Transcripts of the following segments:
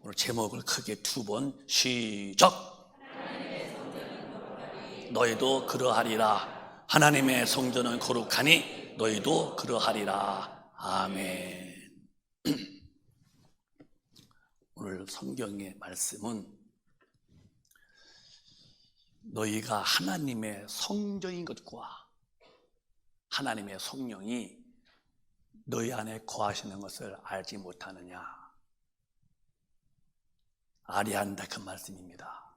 오늘 제목을 크게 2번 시작. 너희도 그러하리라. 하나님의 성전은 거룩하니 너희도 그러하리라. 아멘. 오늘 성경의 말씀은 너희가 하나님의 성전인 것과 하나님의 성령이 너희 안에 거하시는 것을 알지 못하느냐, 알아야 한다, 그 말씀입니다.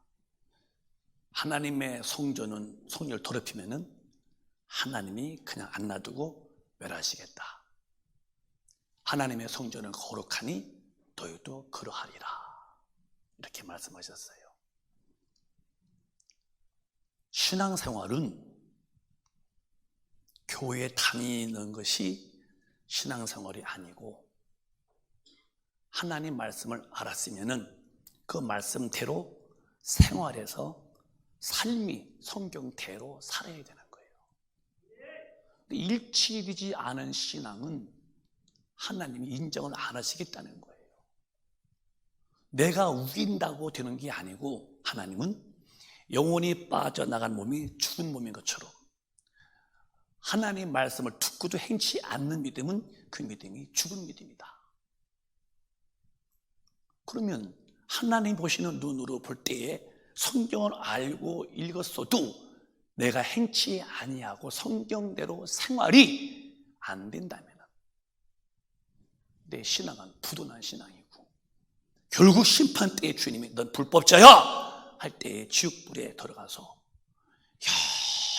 하나님의 성전은 성령을 더럽히면은 하나님이 그냥 안 놔두고 멸하시겠다. 하나님의 성전은 거룩하니 너희도 그러하리라, 이렇게 말씀하셨어요. 신앙생활은 교회에 다니는 것이 신앙생활이 아니고, 하나님 말씀을 알았으면은 그 말씀대로 생활해서 삶이 성경대로 살아야 되는 거예요. 일치되지 않은 신앙은 하나님이 인정을 안 하시겠다는 거예요. 내가 우긴다고 되는 게 아니고, 하나님은 영혼이 빠져나간 몸이 죽은 몸인 것처럼 하나님 말씀을 듣고도 행치 않는 믿음은 그 믿음이 죽은 믿음이다. 그러면 하나님 보시는 눈으로 볼 때에 성경을 알고 읽었어도 내가 행치 아니하고 성경대로 생활이 안 된다면 내 신앙은 부도난 신앙이고, 결국 심판 때에 주님이 넌 불법자야 할 때에 지옥불에 들어가서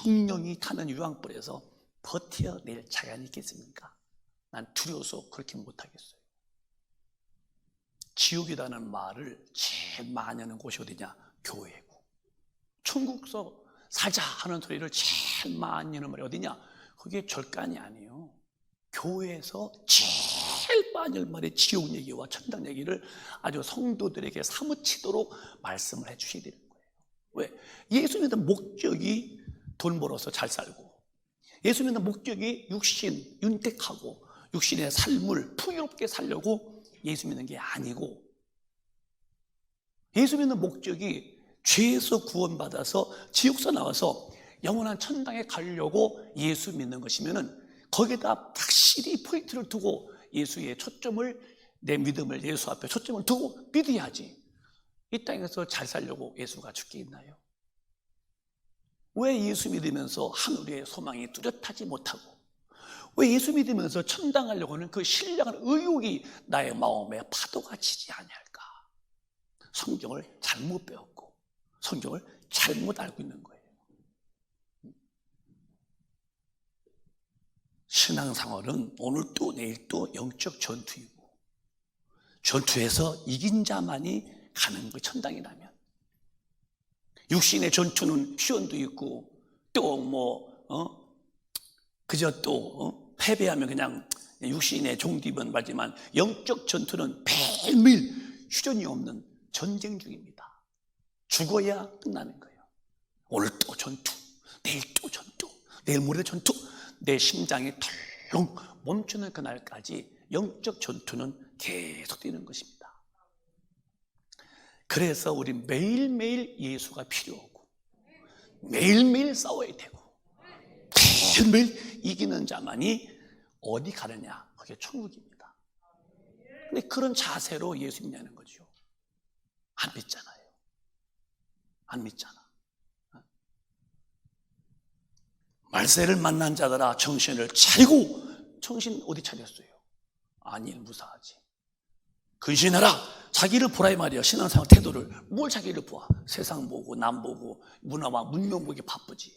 영영이 타는 유황불에서 버텨낼 자간이 있겠습니까? 난 두려워서 그렇게 못하겠어요. 지옥이라는 말을 제일 많이 하는 곳이 어디냐? 교회고. 천국서 살자 하는 소리를 제일 많이 하는 말이 어디냐? 그게 절간이 아니에요. 교회에서 제일 많이 하는 말이 지옥 얘기와 천당 얘기를 아주 성도들에게 사무치도록 말씀을 해주셔야 되는 거예요. 왜? 예수 믿는 목적이 돈 벌어서 잘 살고, 예수 믿는 목적이 육신 윤택하고 육신의 삶을 풍요롭게 살려고 예수 믿는 게 아니고, 예수 믿는 목적이 죄에서 구원받아서 지옥서 나와서 영원한 천당에 가려고 예수 믿는 것이면은 거기에다 확실히 포인트를 두고 예수의 초점을, 내 믿음을 예수 앞에 초점을 두고 믿어야지. 이 땅에서 잘 살려고 예수가 죽게 있나요? 왜 예수 믿으면서 하늘의 소망이 뚜렷하지 못하고, 왜 예수 믿으면서 천당 가려고 하는 그 신령한 의욕이 나의 마음에 파도가 치지 아니할까? 성경을 잘못 배웠고 성경을 잘못 알고 있는 거예요. 신앙생활은 오늘도 내일도 영적 전투이고, 전투에서 이긴 자만이 가는 거 천당이라면, 육신의 전투는 시련도 있고 또 그저 또 패배하면 그냥 육신의 종디면 말지만, 영적 전투는 매일매일 휴전이 없는 전쟁 중입니다. 죽어야 끝나는 거예요. 오늘 또 전투, 내일 또 전투, 내일 모레 전투. 내 심장이 덜렁 멈추는 그날까지 영적 전투는 계속 뛰는 것입니다. 그래서 우리 매일매일 예수가 필요하고, 매일매일 싸워야 되고, 매일매일 이기는 자만이 어디 가느냐? 그게 천국입니다. 근데 그런 자세로 예수 믿냐는 거죠. 안 믿잖아요. 안 믿잖아. 말세를 만난 자들아 정신을 차리고. 정신 어디 차렸어요? 아니, 무사하지. 근신하라. 자기를 보라 이 말이야. 신앙생활 태도를. 뭘 자기를 보아? 세상 보고 남 보고 문화와 문명 보기 바쁘지.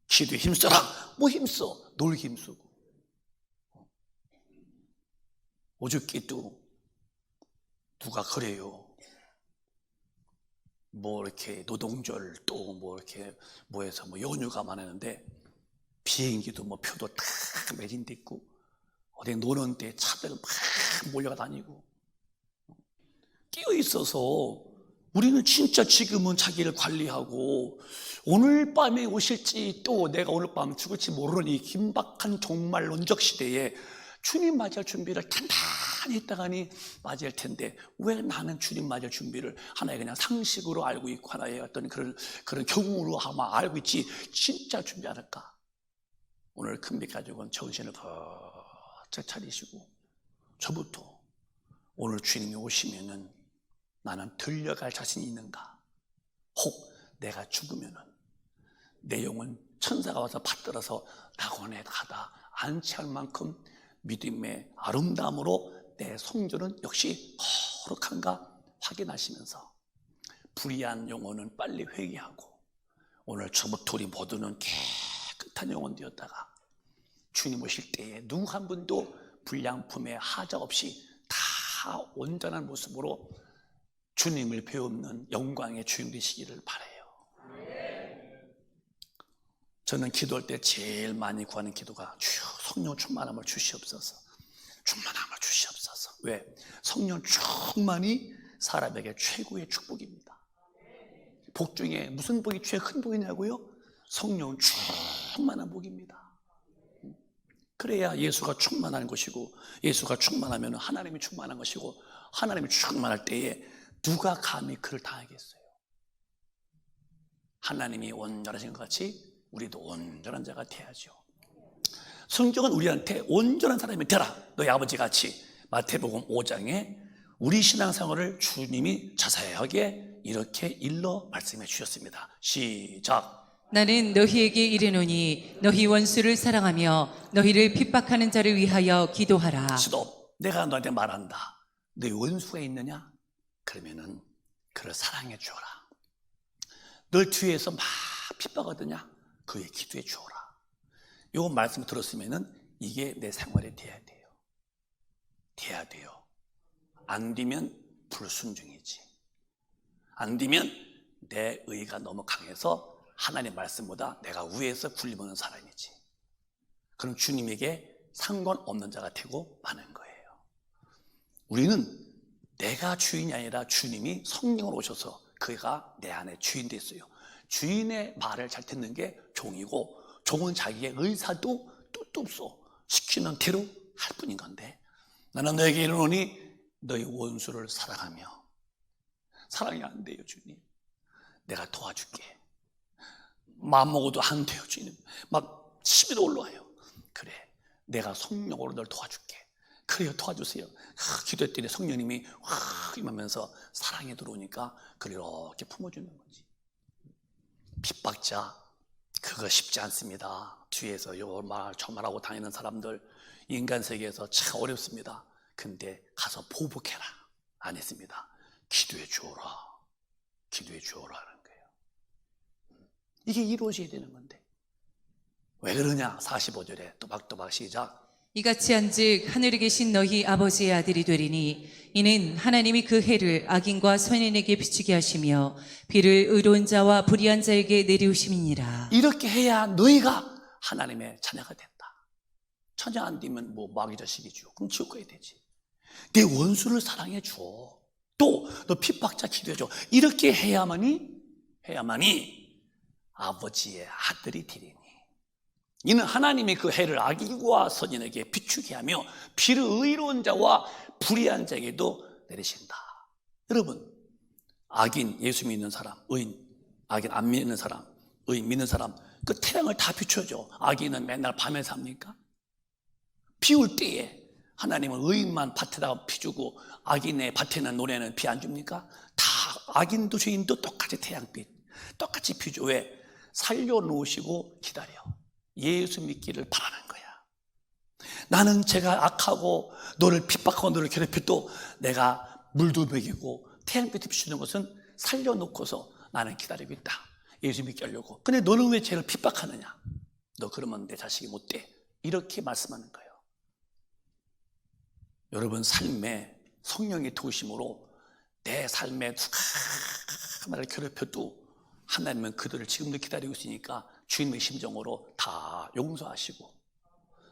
기도에 힘써라. 뭐 힘써? 놀기 힘쓰고. 어저께도 누가 그래요. 뭐 이렇게 노동절 또 뭐 이렇게 해서 연휴가 많았는데, 비행기도 표도 다 매진돼 있고, 어디 노는 데 차들 막 몰려가 다니고 끼어 있어서, 우리는 진짜 지금은 자기를 관리하고, 오늘 밤에 오실지 또 내가 오늘 밤 죽을지 모르니 긴박한 종말론적 시대에 주님 맞이할 준비를 단단히 가만히 있다가니 맞을 텐데 왜 나는 주님 맞을 준비를 하나의 그냥 상식으로 알고 있고 하나의 어떤 그런 경우로 아마 알고 있지 진짜 준비 안 할까? 오늘 큰빛 가족은 정신을 바짝 차리시고 저부터 오늘 주님이 오시면은 나는 들려갈 자신이 있는가? 혹 내가 죽으면은 내 영혼 천사가 와서 받들어서 낙원에 가다 안치할 만큼 믿음의 아름다움으로 내 성전은 역시 거룩한가 확인하시면서 불의한 영혼은 빨리 회개하고 오늘 저부터 우리 모두는 깨끗한 영혼 되었다가 주님 오실 때에 누구 한 분도 불량품에 하자 없이 다 온전한 모습으로 주님을 배우는 영광의 주인 되시기를 바라요. 저는 기도할 때 제일 많이 구하는 기도가 주여 성령 충만함을 주시옵소서. 충만함을 주시옵소서. 왜? 성령 충만이 사람에게 최고의 축복입니다. 복 중에 무슨 복이 최 큰 복이냐고요? 성령 충만한 복입니다. 그래야 예수가 충만한 것이고 예수가 충만하면 하나님이 충만한 것이고 하나님이 충만할 때에 누가 감히 그를 당하겠어요? 하나님이 온전하신 것 같이 우리도 온전한 자가 돼야죠. 성경은 우리한테 온전한 사람이 되라 너희 아버지 같이 마태복음 5장에 우리 신앙생활을 주님이 자세하게 이렇게 일러 말씀해 주셨습니다. 시작. 나는 너희에게 이르노니 너희 원수를 사랑하며 너희를 핍박하는 자를 위하여 기도하라. 스톱. 내가 너한테 말한다. 너희 원수가 있느냐? 그러면은 그를 사랑해 주어라. 널 뒤에서 막 핍박하더냐? 그의 기도해 주어라. 요 말씀을 들었으면은 이게 내 생활에 돼야 돼요. 돼야 돼요. 안 되면 불순종이지. 안 되면 내 의가 너무 강해서 하나님의 말씀보다 내가 위에서 굴림하는 사람이지. 그럼 주님에게 상관없는 자가 되고 마는 거예요. 우리는 내가 주인이 아니라 주님이 성령으로 오셔서 그가 내 안에 주인 됐어요. 주인의 말을 잘 듣는 게 종이고 종은 자기의 의사도 뜻도 없어. 시키는 대로 할 뿐인 건데 나는 너에게 이르노니 너희 원수를 사랑하며 사랑이 안 돼요. 주님 내가 도와줄게. 마음 먹어도 안 돼요. 주님 막 시비도 올라와요. 그래 내가 성령으로 널 도와줄게. 그래요 도와주세요. 기도했더니 성령님이 확 임하면서 사랑에 들어오니까 그렇게 품어주는 거지. 핍박자 그거 쉽지 않습니다. 뒤에서 요 말 저 말하고 다니는 사람들 인간 세계에서 참 어렵습니다. 근데 가서 보복해라 안 했습니다. 기도해 주어라. 기도해 주어라 하는 거예요. 이게 이루어져야 되는 건데 왜 그러냐? 45절에 또박또박 시작. 이같이 한즉 하늘에 계신 너희 아버지의 아들이 되리니 이는 하나님이 그 해를 악인과 선인에게 비추게 하시며 비를 의로운 자와 불의한 자에게 내리우심이니라. 이렇게 해야 너희가 하나님의 자녀가 된다. 자녀 안 되면 뭐 마귀 자식이죠. 그럼 지옥 가야 되지. 내 원수를 사랑해 줘. 또 너 핍박자 기도해 줘. 이렇게 해야만이 아버지의 아들이 되리니 이는 하나님이 그 해를 악인과 선인에게 비추게 하며 비를 의로운 자와 불의한 자에게도 내리신다. 여러분 악인 예수 믿는 사람, 의인 악인 안 믿는 사람, 의인 믿는 사람 그 태양을 다 비춰줘. 악인은 맨날 밤에 삽니까? 비 올 때에 하나님은 의인만 밭에다가 피 주고 악인의 밭에는 노래는 비 안 줍니까? 다 악인도 죄인도 똑같이 태양빛 똑같이 비 줘. 왜? 살려놓으시고 기다려. 예수 믿기를 바라는 거야. 나는 제가 악하고 너를 핍박하고 너를 괴롭혀도 내가 물도 먹이고 태양빛을 비추는 것은 살려놓고서 나는 기다리고 있다. 예수 믿게 하려고. 근데 너는 왜 쟤를 핍박하느냐? 너 그러면 내 자식이 못 돼. 이렇게 말씀하는 거예요. 여러분 삶에 성령의 도우심으로 내 삶에 누가 나를 괴롭혀도 하나님은 그들을 지금도 기다리고 있으니까 주님의 심정으로 다 용서하시고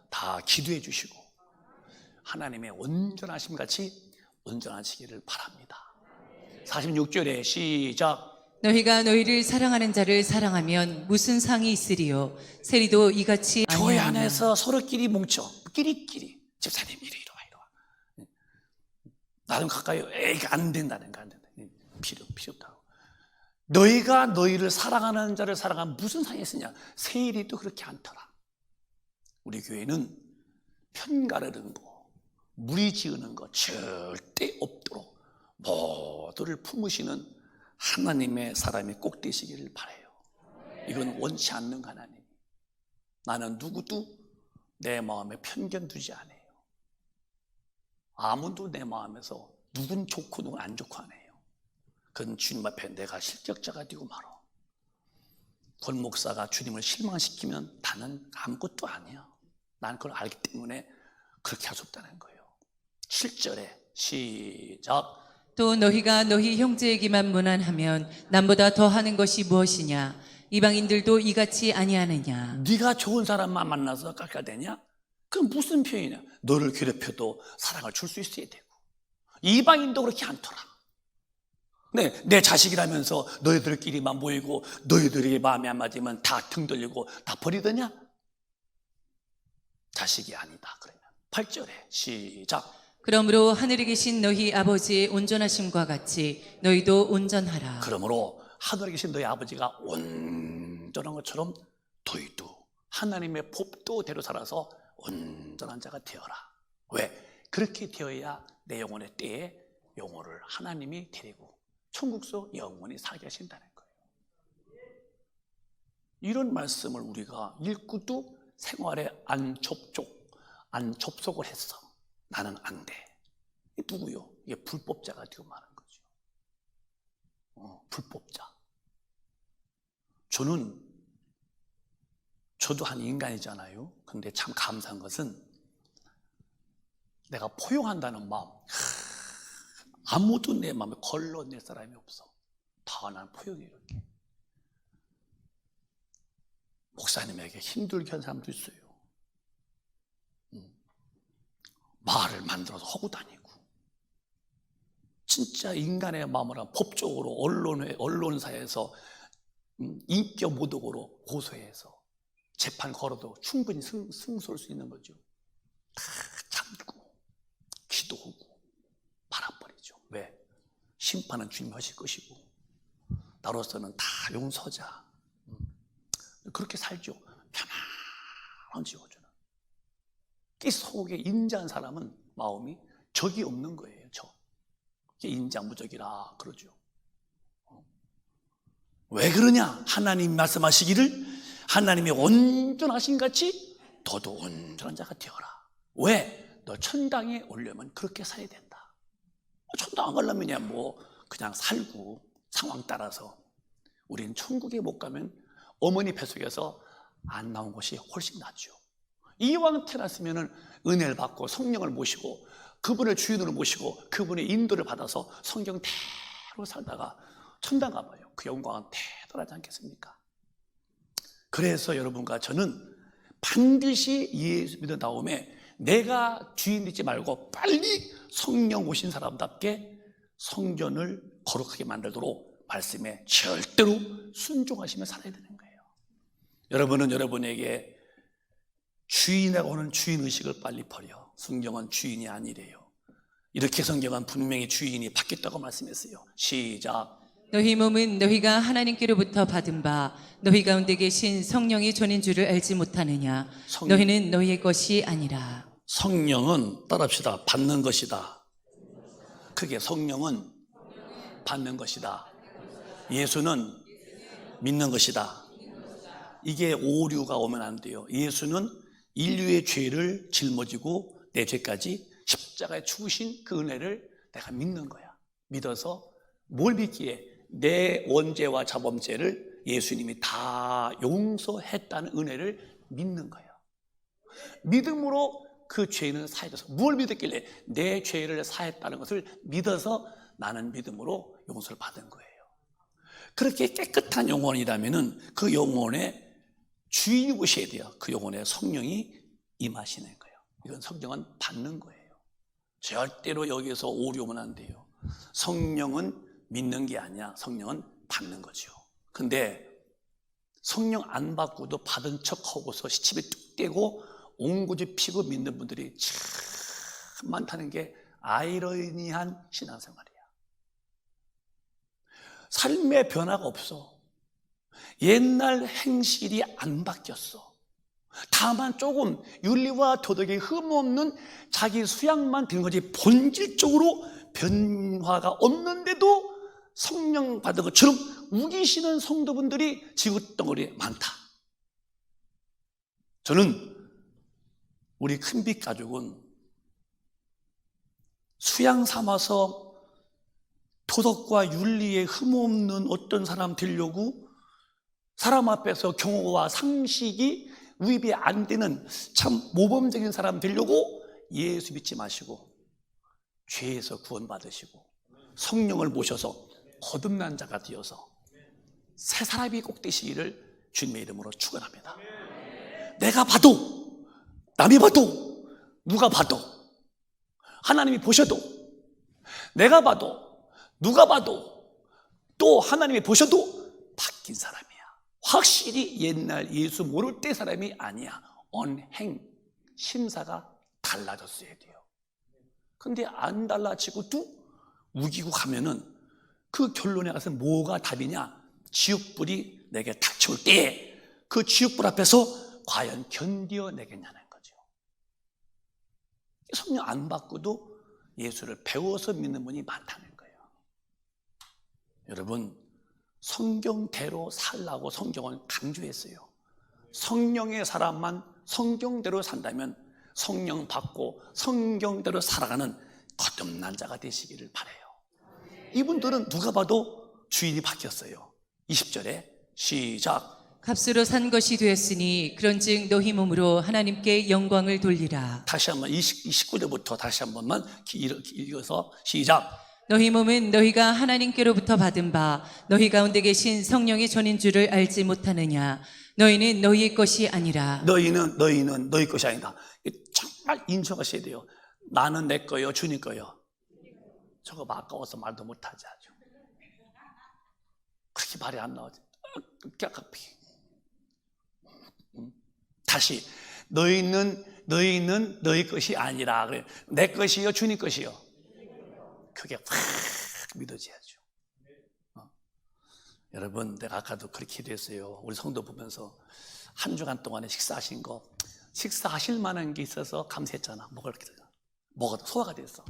다 기도해 주시고 하나님의 온전하심 같이 온전하시기를 바랍니다. 46절에 시작. 너희가 너희를 사랑하는 자를 사랑하면 무슨 상이 있으리요? 세리도 이같이 교회 아니하느냐? 안에서 서로끼리 뭉쳐 끼리끼리 집사님 이리 와. 나는 가까이 애가 안 된다는 거, 안 된다. 필요 없다고. 너희가 너희를 사랑하는 자를 사랑하면 무슨 상이 있으냐? 세일이도 그렇게 않더라. 우리 교회는 편가르는 거, 무리 지으는 거 절대 없도록 모두를 품으시는 하나님의 사람이 꼭 되시기를 바라요. 이건 원치 않는 하나님. 나는 누구도 내 마음에 편견 두지 않아요. 아무도 내 마음에서 누군 좋고 누군 안 좋고 안 해요. 그건 주님 앞에 내가 실격자가 되고 말어. 권 목사가 주님을 실망시키면 나는 아무것도 아니야. 나는 그걸 알기 때문에 그렇게 할 수 없다는 거예요. 7절에 시작. 또 너희가 너희 형제에게만 무난하면 남보다 더하는 것이 무엇이냐? 이방인들도 이같이 아니하느냐? 네가 좋은 사람만 만나서 깎아대냐? 그건 무슨 표현이냐? 너를 괴롭혀도 사랑을 줄 수 있어야 되고, 이방인도 그렇게 않더라. 내 자식이라면서 너희들끼리만 모이고 너희들이 마음에 안 맞으면 다 등 돌리고 다 버리더냐? 자식이 아니다. 그러면 8절에 시작. 그러므로 하늘에 계신 너희 아버지의 온전하심과 같이 너희도 온전하라. 그러므로 하늘에 계신 너희 아버지가 온전한 것처럼 너희도 하나님의 법도대로 살아서 온전한 자가 되어라. 왜? 그렇게 되어야 내 영혼의 때에 영혼을 하나님이 데리고 천국서 영원히 살게 하신다는 거예요. 이런 말씀을 우리가 읽고도 생활에 안 접속을 했어. 나는 안 돼. 이게 누구요? 이게 불법자가 되고 마는 거죠. 불법자. 저도 한 인간이잖아요. 근데 참 감사한 것은 내가 포용한다는 마음, 아무도 내 마음에 걸러낼 사람이 없어. 다 난 포용해. 이렇게 목사님에게 힘들게 한 사람도 있어요. 말을 만들어서 하고 다니고, 진짜 인간의 마음을 법적으로 언론사에서 인격 모독으로 고소해서 재판 걸어도 충분히 승소할 수 있는 거죠. 다 참고 기도하고 바라버리죠. 왜? 심판은 주님이 하실 것이고 나로서는 다 용서자. 그렇게 살죠. 편안하지요. 저는 이 속에 인자한 사람은 마음이 적이 없는 거예요. 인자무적이라 그러죠. 왜 그러냐? 하나님 말씀하시기를 하나님이 온전하신 같이 너도 온전한 자가 되어라. 왜? 너 천당에 오려면 그렇게 살아야 된다. 천당 안 가려면 그냥 살고 상황 따라서. 우리는 천국에 못 가면 어머니 뱃속에서 안 나온 것이 훨씬 낫죠. 이왕 태어났으면 은혜를 받고 성령을 모시고 그분을 주인으로 모시고 그분의 인도를 받아서 성경대로 살다가 천당 가봐요. 그 영광은 대단하지 않겠습니까? 그래서 여러분과 저는 반드시 예수 믿어 나오면 내가 주인 되지 말고 빨리 성령 오신 사람답게 성전을 거룩하게 만들도록 말씀에 절대로 순종하시며 살아야 되는 거예요. 여러분은 여러분에게 주인이라고 하는 주인의식을 빨리 버려. 성경은 주인이 아니래요. 이렇게 성경은 분명히 주인이 바뀌었다고 말씀했어요. 시작. 너희 몸은 너희가 하나님께로부터 받은 바 너희 가운데 계신 성령이 전인 줄을 알지 못하느냐? 너희는 너희의 것이 아니라. 성령은 따라합시다. 받는 것이다. 크게 성령은 받는 것이다. 예수는 믿는 것이다. 이게 오류가 오면 안 돼요. 예수는 인류의 죄를 짊어지고 내 죄까지 십자가에 죽으신 그 은혜를 내가 믿는 거야. 믿어서 뭘 믿기에? 내 원죄와 자범죄를 예수님이 다 용서했다는 은혜를 믿는 거야. 믿음으로 그 죄는 사해져서, 뭘 믿었길래? 내 죄를 사했다는 것을 믿어서 나는 믿음으로 용서를 받은 거예요. 그렇게 깨끗한 영혼이라면 그 영혼의 주인이 오셔야 돼요. 그 영혼에 성령이 임하시는 거예요. 이건 성경은 받는 거예요. 절대로 여기서 오류면 안 돼요. 성령은 믿는 게 아니야. 성령은 받는 거죠. 근데 성령 안 받고도 받은 척하고서 시침에 뚝 떼고 옹고지 피고 믿는 분들이 참 많다는 게 아이러니한 신앙생활이야. 삶의 변화가 없어. 옛날 행실이 안 바뀌었어. 다만 조금 윤리와 도덕에 흠없는 자기 수양만 된 거지 본질적으로 변화가 없는데도 성령 받은 것처럼 우기시는 성도분들이 지구덩어리에 많다. 저는 우리 큰빛 가족은 수양 삼아서 도덕과 윤리에 흠없는 어떤 사람 되려고 사람 앞에서 경호와 상식이 위배 안 되는 참 모범적인 사람 되려고 예수 믿지 마시고 죄에서 구원받으시고 성령을 모셔서 거듭난 자가 되어서 새 사람이 꼭 되시기를 주님의 이름으로 축원합니다. 내가 봐도 남이 봐도 누가 봐도 하나님이 보셔도 내가 봐도 누가 봐도 또 하나님이 보셔도 바뀐 사람이야. 확실히 옛날 예수 모를 때 사람이 아니야. 언행 심사가 달라졌어야 돼요. 근데 안 달라지고도 우기고 가면은 그 결론에 가서 뭐가 답이냐? 지옥불이 내게 닥쳐올 때 그 지옥불 앞에서 과연 견뎌내겠냐는 거죠. 성령 안 받고도 예수를 배워서 믿는 분이 많다는 거예요. 여러분, 성경대로 살라고 성경은 강조했어요. 성령의 사람만 성경대로 산다면 성령 받고 성경대로 살아가는 거듭난 자가 되시기를 바라요. 이분들은 누가 봐도 주인이 바뀌었어요. 20절에 시작. 값으로 산 것이 되었으니 그런즉 너희 몸으로 하나님께 영광을 돌리라. 다시 한번 29절부터 다시 한 번만 읽어서 시작. 너희 몸은 너희가 하나님께로부터 받은 바 너희 가운데 계신 성령의 전인 줄을 알지 못하느냐. 너희는 너희의 것이 아니라. 너희는 너희 것이 아니다. 정말 인정하셔야 돼요. 나는 내 거요, 주님 거요. 저거 아까워서 말도 못하지 아주. 그렇게 말이 안 나오지. 다시 너희는 너희 것이 아니라. 그래. 내 것이요, 주님 것이요. 그게 확 믿어져야죠. 여러분, 내가 아까도 그렇게 기도했어요. 우리 성도 보면서 한 주간 동안에 식사하신 거, 식사하실 만한 게 있어서 감사했잖아. 먹어도 소화가 됐어.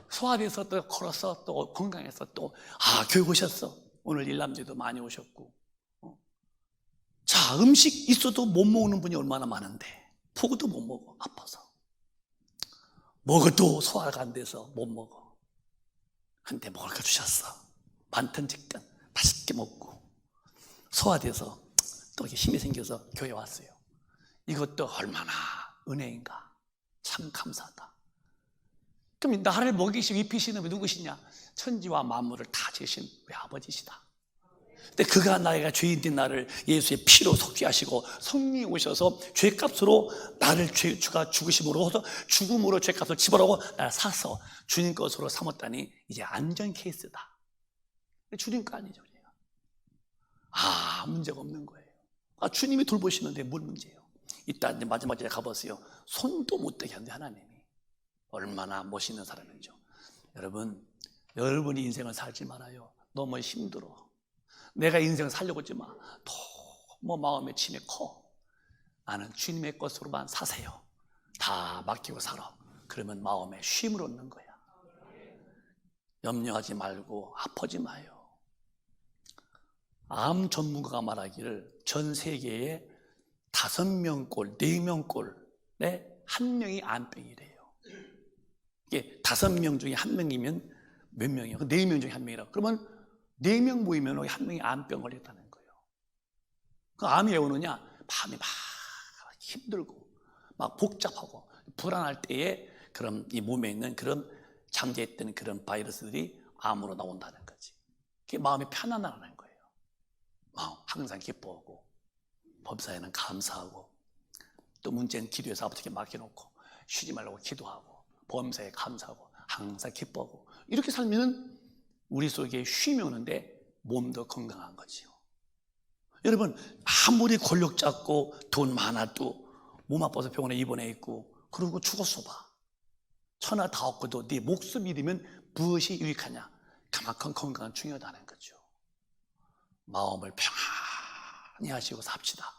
소화돼서 또 걸어서 또 건강해서 또 교회 오셨어. 오늘 일남제도 많이 오셨고. 자, 음식 있어도 못 먹는 분이 얼마나 많은데 포구도 못 먹어. 아파서. 먹어도 소화가 안 돼서 못 먹어. 근데 먹을 거 주셨어. 반턴 직전 맛있게 먹고 소화돼서 또 이렇게 힘이 생겨서 교회 왔어요. 이것도 얼마나 은혜인가. 참 감사하다. 그럼 나를 먹이시고 입히시는 분 누구시냐? 천지와 만물을 다 지으신 우리 아버지시다. 근데 그가 나이가 죄인된 나를 예수의 피로 속죄 하시고 성령이 오셔서 죄값으로 나를 주가 죽으심으로 죽음으로 죄값을 지불하고 나를 사서 주님 것으로 삼았다니 이제 안전 케이스다. 주님 거 아니죠. 문제가 없는 거예요. 주님이 돌보시는데 뭘 문제예요? 이따 이제 마지막에 가보세요. 손도 못 대게 하는데 하나님이 얼마나 멋있는 사람인지. 여러분이 인생을 살지 말아요. 너무 힘들어. 내가 인생을 살려고 하지 마. 너무 마음의 짐이 커. 나는 주님의 것으로만 사세요. 다 맡기고 살아. 그러면 마음에 쉼을 얻는 거야. 염려하지 말고 아프지 마요. 암 전문가가 말하기를 전 세계에 5명꼴, 4명꼴에 1명이 암병이래요. 이게 5명 중에 1명이면 몇 명이에요? 4명 중에 1명이라고. 그러면 4명 모이면 1명이 암병 걸렸다는 거예요. 그 암이 왜 오느냐? 밤에 막 힘들고 막 복잡하고 불안할 때에 그런 이 몸에 있는 그런 잠재했던 그런 바이러스들이 암으로 나온다는 거지. 그게 마음이 편안하다는 거예요. 항상 기뻐하고 범사에는 감사하고 또 문제는 기도해서 아버지께 맡겨놓고 쉬지 말라고 기도하고 범사에 감사하고 항상 기뻐하고 이렇게 살면 우리 속에 쉼이 오는데 몸도 건강한 거지요. 여러분, 아무리 권력 잡고 돈 많아도 몸 아파서 병원에 입원해 있고 그러고 죽었어 봐. 천하 다 얻고도 네 목숨 잃으면 무엇이 유익하냐? 그만큼 건강은 중요하다는 거죠. 마음을 평안히 하시고 삽시다.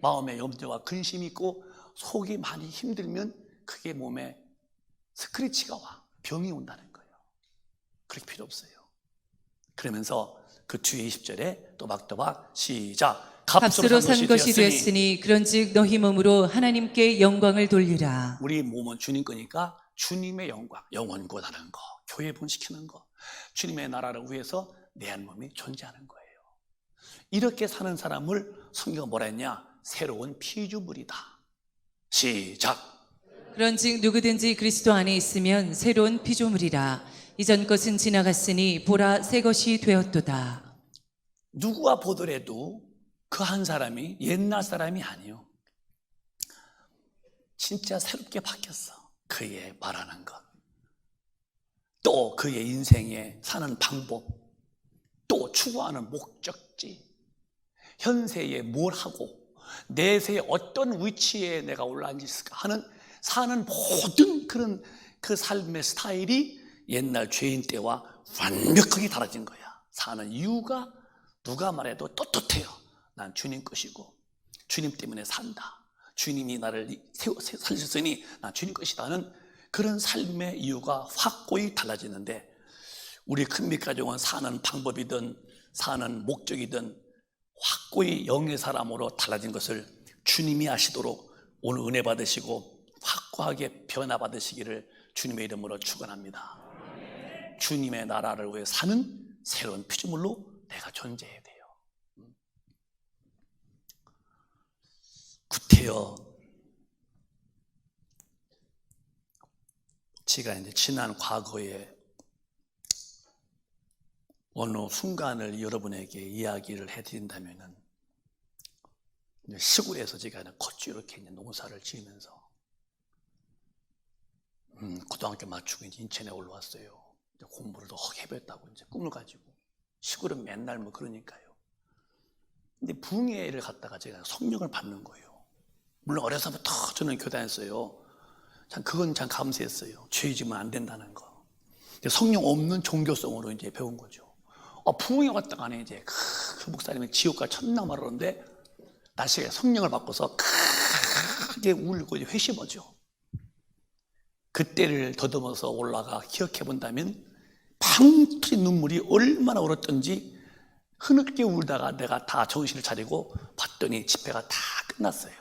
마음에 염려와 근심이 있고 속이 많이 힘들면 그게 몸에 스크래치가 와, 병이 온다는 거예요. 그렇게 필요 없어요. 그러면서 그 뒤에 20절에 또박또박 시작. 값으로 산 것이 되었으니 그런즉 너희 몸으로 하나님께 영광을 돌리라. 우리 몸은 주님 거니까 주님의 영광, 영원고다는 거, 교회 분식하는 거, 주님의 나라를 위해서 내 한 몸이 존재하는 거예요. 이렇게 사는 사람을 성경은 뭐라 했냐? 새로운 피조물이다. 시작. 그런즉 누구든지 그리스도 안에 있으면 새로운 피조물이라. 이전 것은 지나갔으니 보라 새 것이 되었도다. 누구와 보더라도 그 한 사람이 옛날 사람이 아니요, 진짜 새롭게 바뀌었어. 그의 말하는 것, 또 그의 인생에 사는 방법, 또 추구하는 목적지, 현세에 뭘 하고 내세에 어떤 위치에 내가 올라앉았을까 하는 사는 모든 그런 그 삶의 스타일이 옛날 죄인 때와 완벽하게 달라진 거야. 사는 이유가 누가 말해도 떳떳해요. 난 주님 것이고 주님 때문에 산다. 주님이 나를 살리셨으니 난 주님 것이다 하는 그런 삶의 이유가 확고히 달라지는데, 우리 큰빛가족은 사는 방법이든 사는 목적이든 확고히 영의 사람으로 달라진 것을 주님이 아시도록 오늘 은혜 받으시고 확고하게 변화받으시기를 주님의 이름으로 축원합니다. 주님의 나라를 위해 사는 새로운 피조물로 내가 존재해야 돼요. 구태여, 제가 이제 지난 과거에 어느 순간을 여러분에게 이야기를 해드린다면은, 시골에서 제가 콧주 이렇게 농사를 지으면서 고등학교 마치고 이제 인천에 올라왔어요. 이제 공부를 더 해보겠다고 이제 꿈을 가지고. 시골은 맨날 뭐 그러니까요. 근데 붕해를 갔다가 제가 성령을 받는 거예요. 물론 어려서부터 저는 교단했어요. 참 그건 참 감사했어요. 죄 지으면 안 된다는 거. 성령 없는 종교성으로 이제 배운 거죠. 부흥회 갔다가 안에 이제 그 목사님이 지옥과 천당 말하는데 날씨가 성령을 받고서 크게 울고 이제 회심하죠. 그때를 더듬어서 올라가 기억해 본다면 팡 터진 눈물이 얼마나 울었던지, 흐느끼게 울다가 내가 다 정신을 차리고 봤더니 집회가 다 끝났어요.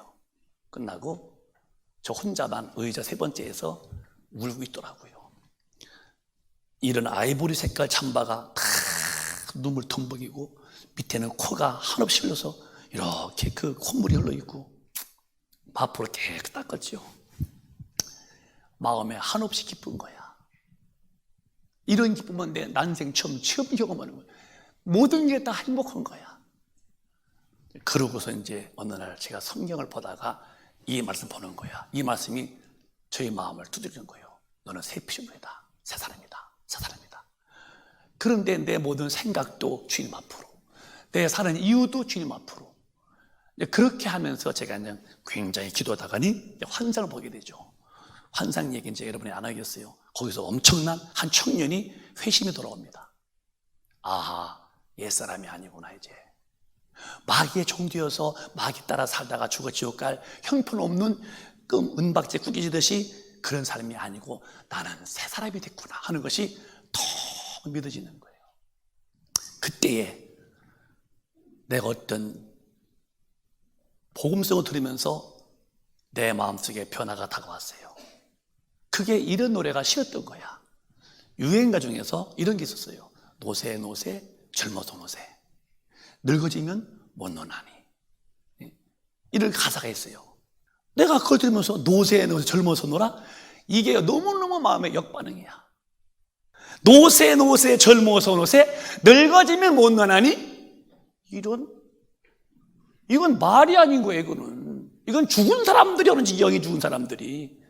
끝나고 저 혼자만 의자 세 번째에서 울고 있더라고요. 이런 아이보리 색깔 잠바가 다 눈물 덤벅이고 밑에는 코가 한없이 흘러서 이렇게 그 콧물이 흘러있고 앞으로 깨끗 닦았죠. 마음에 한없이 기쁜 거야. 이런 기쁨은 내 난생 처음 경험하는 거야. 모든 게 다 행복한 거야. 그러고서 이제 어느 날 제가 성경을 보다가 이 말씀 보는 거야. 이 말씀이 저희 마음을 두드리는 거예요. 너는 새 피조물이다. 새 사람이다. 새 사람이다. 그런데 내 모든 생각도 주님 앞으로, 내 사는 이유도 주님 앞으로. 그렇게 하면서 제가 그냥 굉장히 기도하다가니 환상을 보게 되죠. 환상 얘기 이제 여러분이 안 하겠어요. 거기서 엄청난 한 청년이 회심이 돌아옵니다. 아하, 옛사람이 아니구나. 이제 마귀의 종되어서 마귀 따라 살다가 죽어 지옥 갈 형편없는 은박지 구기지듯이 그런 삶이 아니고 나는 새 사람이 됐구나 하는 것이 더 믿어지는 거예요. 그때에 내가 어떤 복음성을 들으면서 내 마음속에 변화가 다가왔어요. 그게 이런 노래가 쉬었던 거야. 유행가 중에서 이런 게 있었어요. 노새 노새 젊어서 노새 늙어지면 못 노나니, 이런 가사가 있어요. 내가 그걸 들으면서 노새 노새 젊어서 노라? 이게 너무너무 마음에 역반응이야. 노새 노새 젊어서 노새 늙어지면 못 노나니? 이건 말이 아닌 거예요. 이건 죽은 사람들이 하는지, 영이 죽은 사람들이.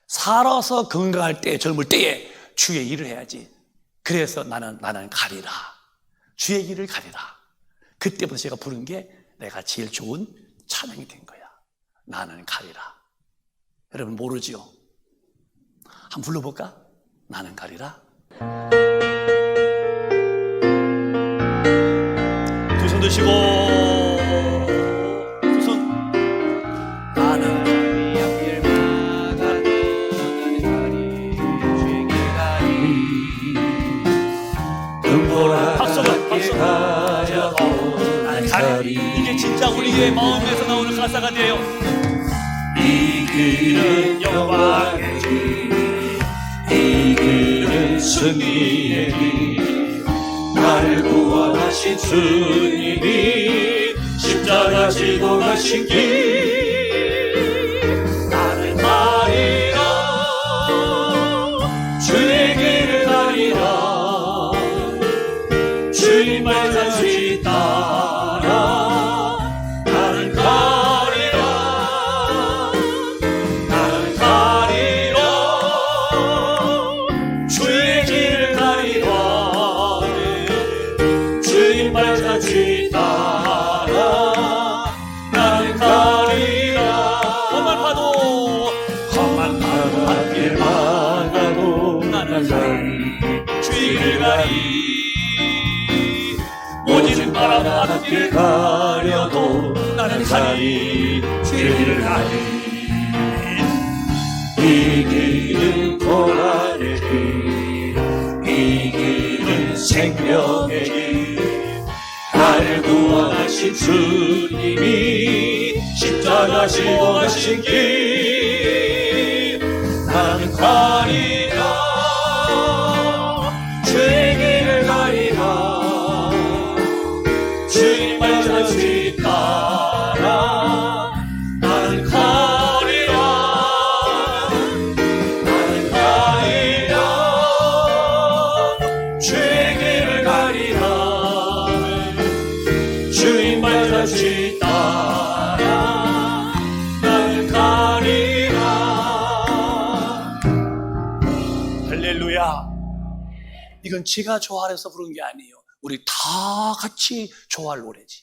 살아서 건강할 때, 젊을 때에 주의 일을 해야지. 그래서 나는 가리라. 주의 길을 가리라. 그때부터 제가 부른 게 내가 제일 좋은 찬양이 된 거야. 나는 가리라. 여러분 모르지요? 한번 불러볼까? 나는 가리라. 두 손 드시고 두 손. 나는 가리 앞길 막아도 나는 가리 주에게 가리. 눈보라 박수가 가려도 나는 가리. 이게 진짜 우리의 마음에서 나오는 가사가 돼요. 이 길은 영광의 길, 이 길은 승리의 길. 나를 구원하신 주님이 십자가 지고 가신 길. 나는 가리라, 주의 길을 가리라. 주님 말씀이 따라 나는 가리라. 나는 가리라, 주의 길을 가리라. 주님 말씀이 따라 나는 가리라. 험한 파도 험한 바닷길 막아도 나는 가리. 주의 길 가리. 오직 바닷길 가려도 나는 가리. 주의 길을 가리. 이 길은 고난의 길, 이 길은 생명의 길. 나를 구원하신 주님이 십자가 지고 가신 길. 나는 가리라, 주의 길을 가리라. 주님 말씀이 따라 나는 가리라. 나는 가리라, 주의 길을 가리라. 주님 말씀이 따라 나는 가리라. 할렐루야. 이건 제가 좋아해서 부른 게 아니에요. 우리 다 같이 좋아할 노래지.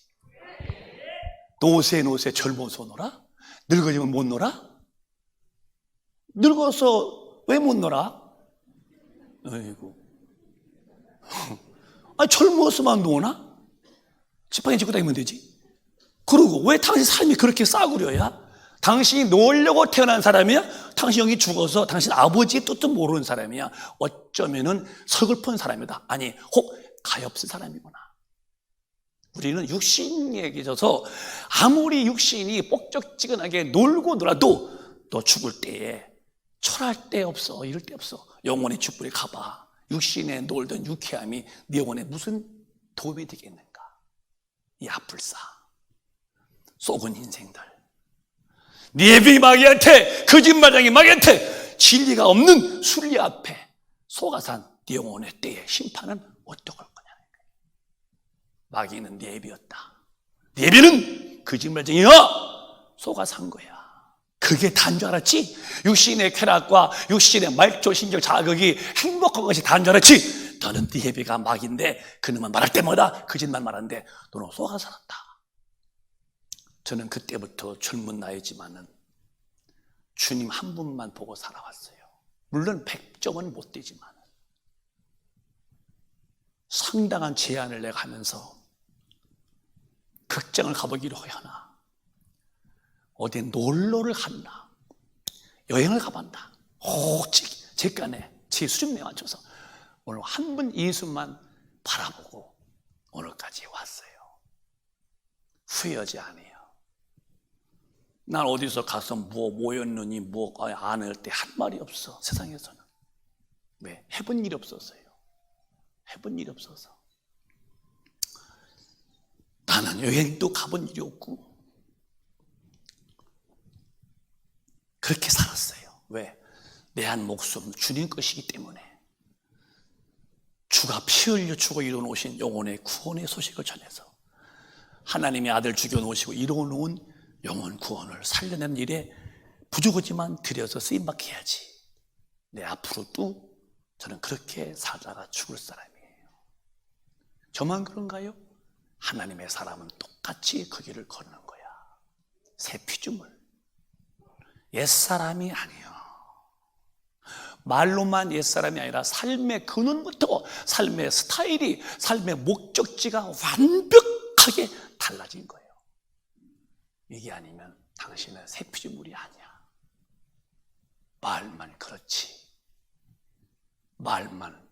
노새 노새 젊어서 놀아? 늙어지면 못 놀아? 늙어서 왜 못 놀아? 아이고. 아니, 젊어서만 노나? 지팡이 짚고 다니면 되지. 그러고 왜 당신 삶이 그렇게 싸구려야? 당신이 놀려고 태어난 사람이야? 당신 형이 죽어서 당신 아버지의 뜻도 모르는 사람이야? 어쩌면은 서글픈 사람이다. 아니, 혹 가엾은 사람이구나. 우리는 육신에게 져서 아무리 육신이 뻑적지근하게 놀고 놀아도 너 죽을 때에 철할 데 없어. 이럴 데 없어. 영혼의 축복에 가봐. 육신에 놀던 유쾌함이 네 영혼에 무슨 도움이 되겠는가? 이 아플싸 썩은 인생들, 예비 마귀한테, 거짓말쟁이 마귀한테, 진리가 없는 순리 앞에 속아산 네 영혼의 때의 심판은 어떡할 거냐. 마귀는 예비였다. 예비는 거짓말쟁이야. 속아 산 거야. 그게 다인 줄 알았지? 육신의 쾌락과 육신의 말조 신경 자극이 행복한 것이 다인 줄 알았지? 너는 네 예비가 마귀인데 그놈은 말할 때마다 거짓말 말하는데 너는 속아 살았다. 저는 그때부터 젊은 나이지만은 주님 한 분만 보고 살아왔어요. 물론 100점은 못 되지만 상당한 제한을 내가 하면서 극장을 가보기로 하나, 어디 놀러를 갔나, 여행을 가봤나, 오직 제 깐에 제 수준에 맞춰서 오늘 한 분 예수만 바라보고 오늘까지 왔어요. 후회하지 않아요. 난 어디서 가서 뭐였느니 안 할 때 한 말이 없어. 세상에서는. 왜? 해본 일이 없었어요. 해본 일이 없어서. 나는 여행도 가본 일이 없고 그렇게 살았어요. 왜? 내 한 목숨 주님 것이기 때문에. 주가 피 흘려 죽어 이뤄놓으신 영혼의 구원의 소식을 전해서 하나님의 아들 죽여놓으시고 이뤄놓은 영혼 구원을 살려내는 일에 부족하지만 들여서 쓰임받게 해야지. 내 앞으로도 저는 그렇게 살다가 죽을 사람이에요. 저만 그런가요? 하나님의 사람은 똑같이 그 길을 걷는 거야. 새 피조물, 옛사람이 아니요. 말로만 옛사람이 아니라 삶의 근원부터 삶의 스타일이, 삶의 목적지가 완벽하게 달라진 거예요. 이게 아니면 당신은 새 피조물이 아니야. 말만 그렇지, 말만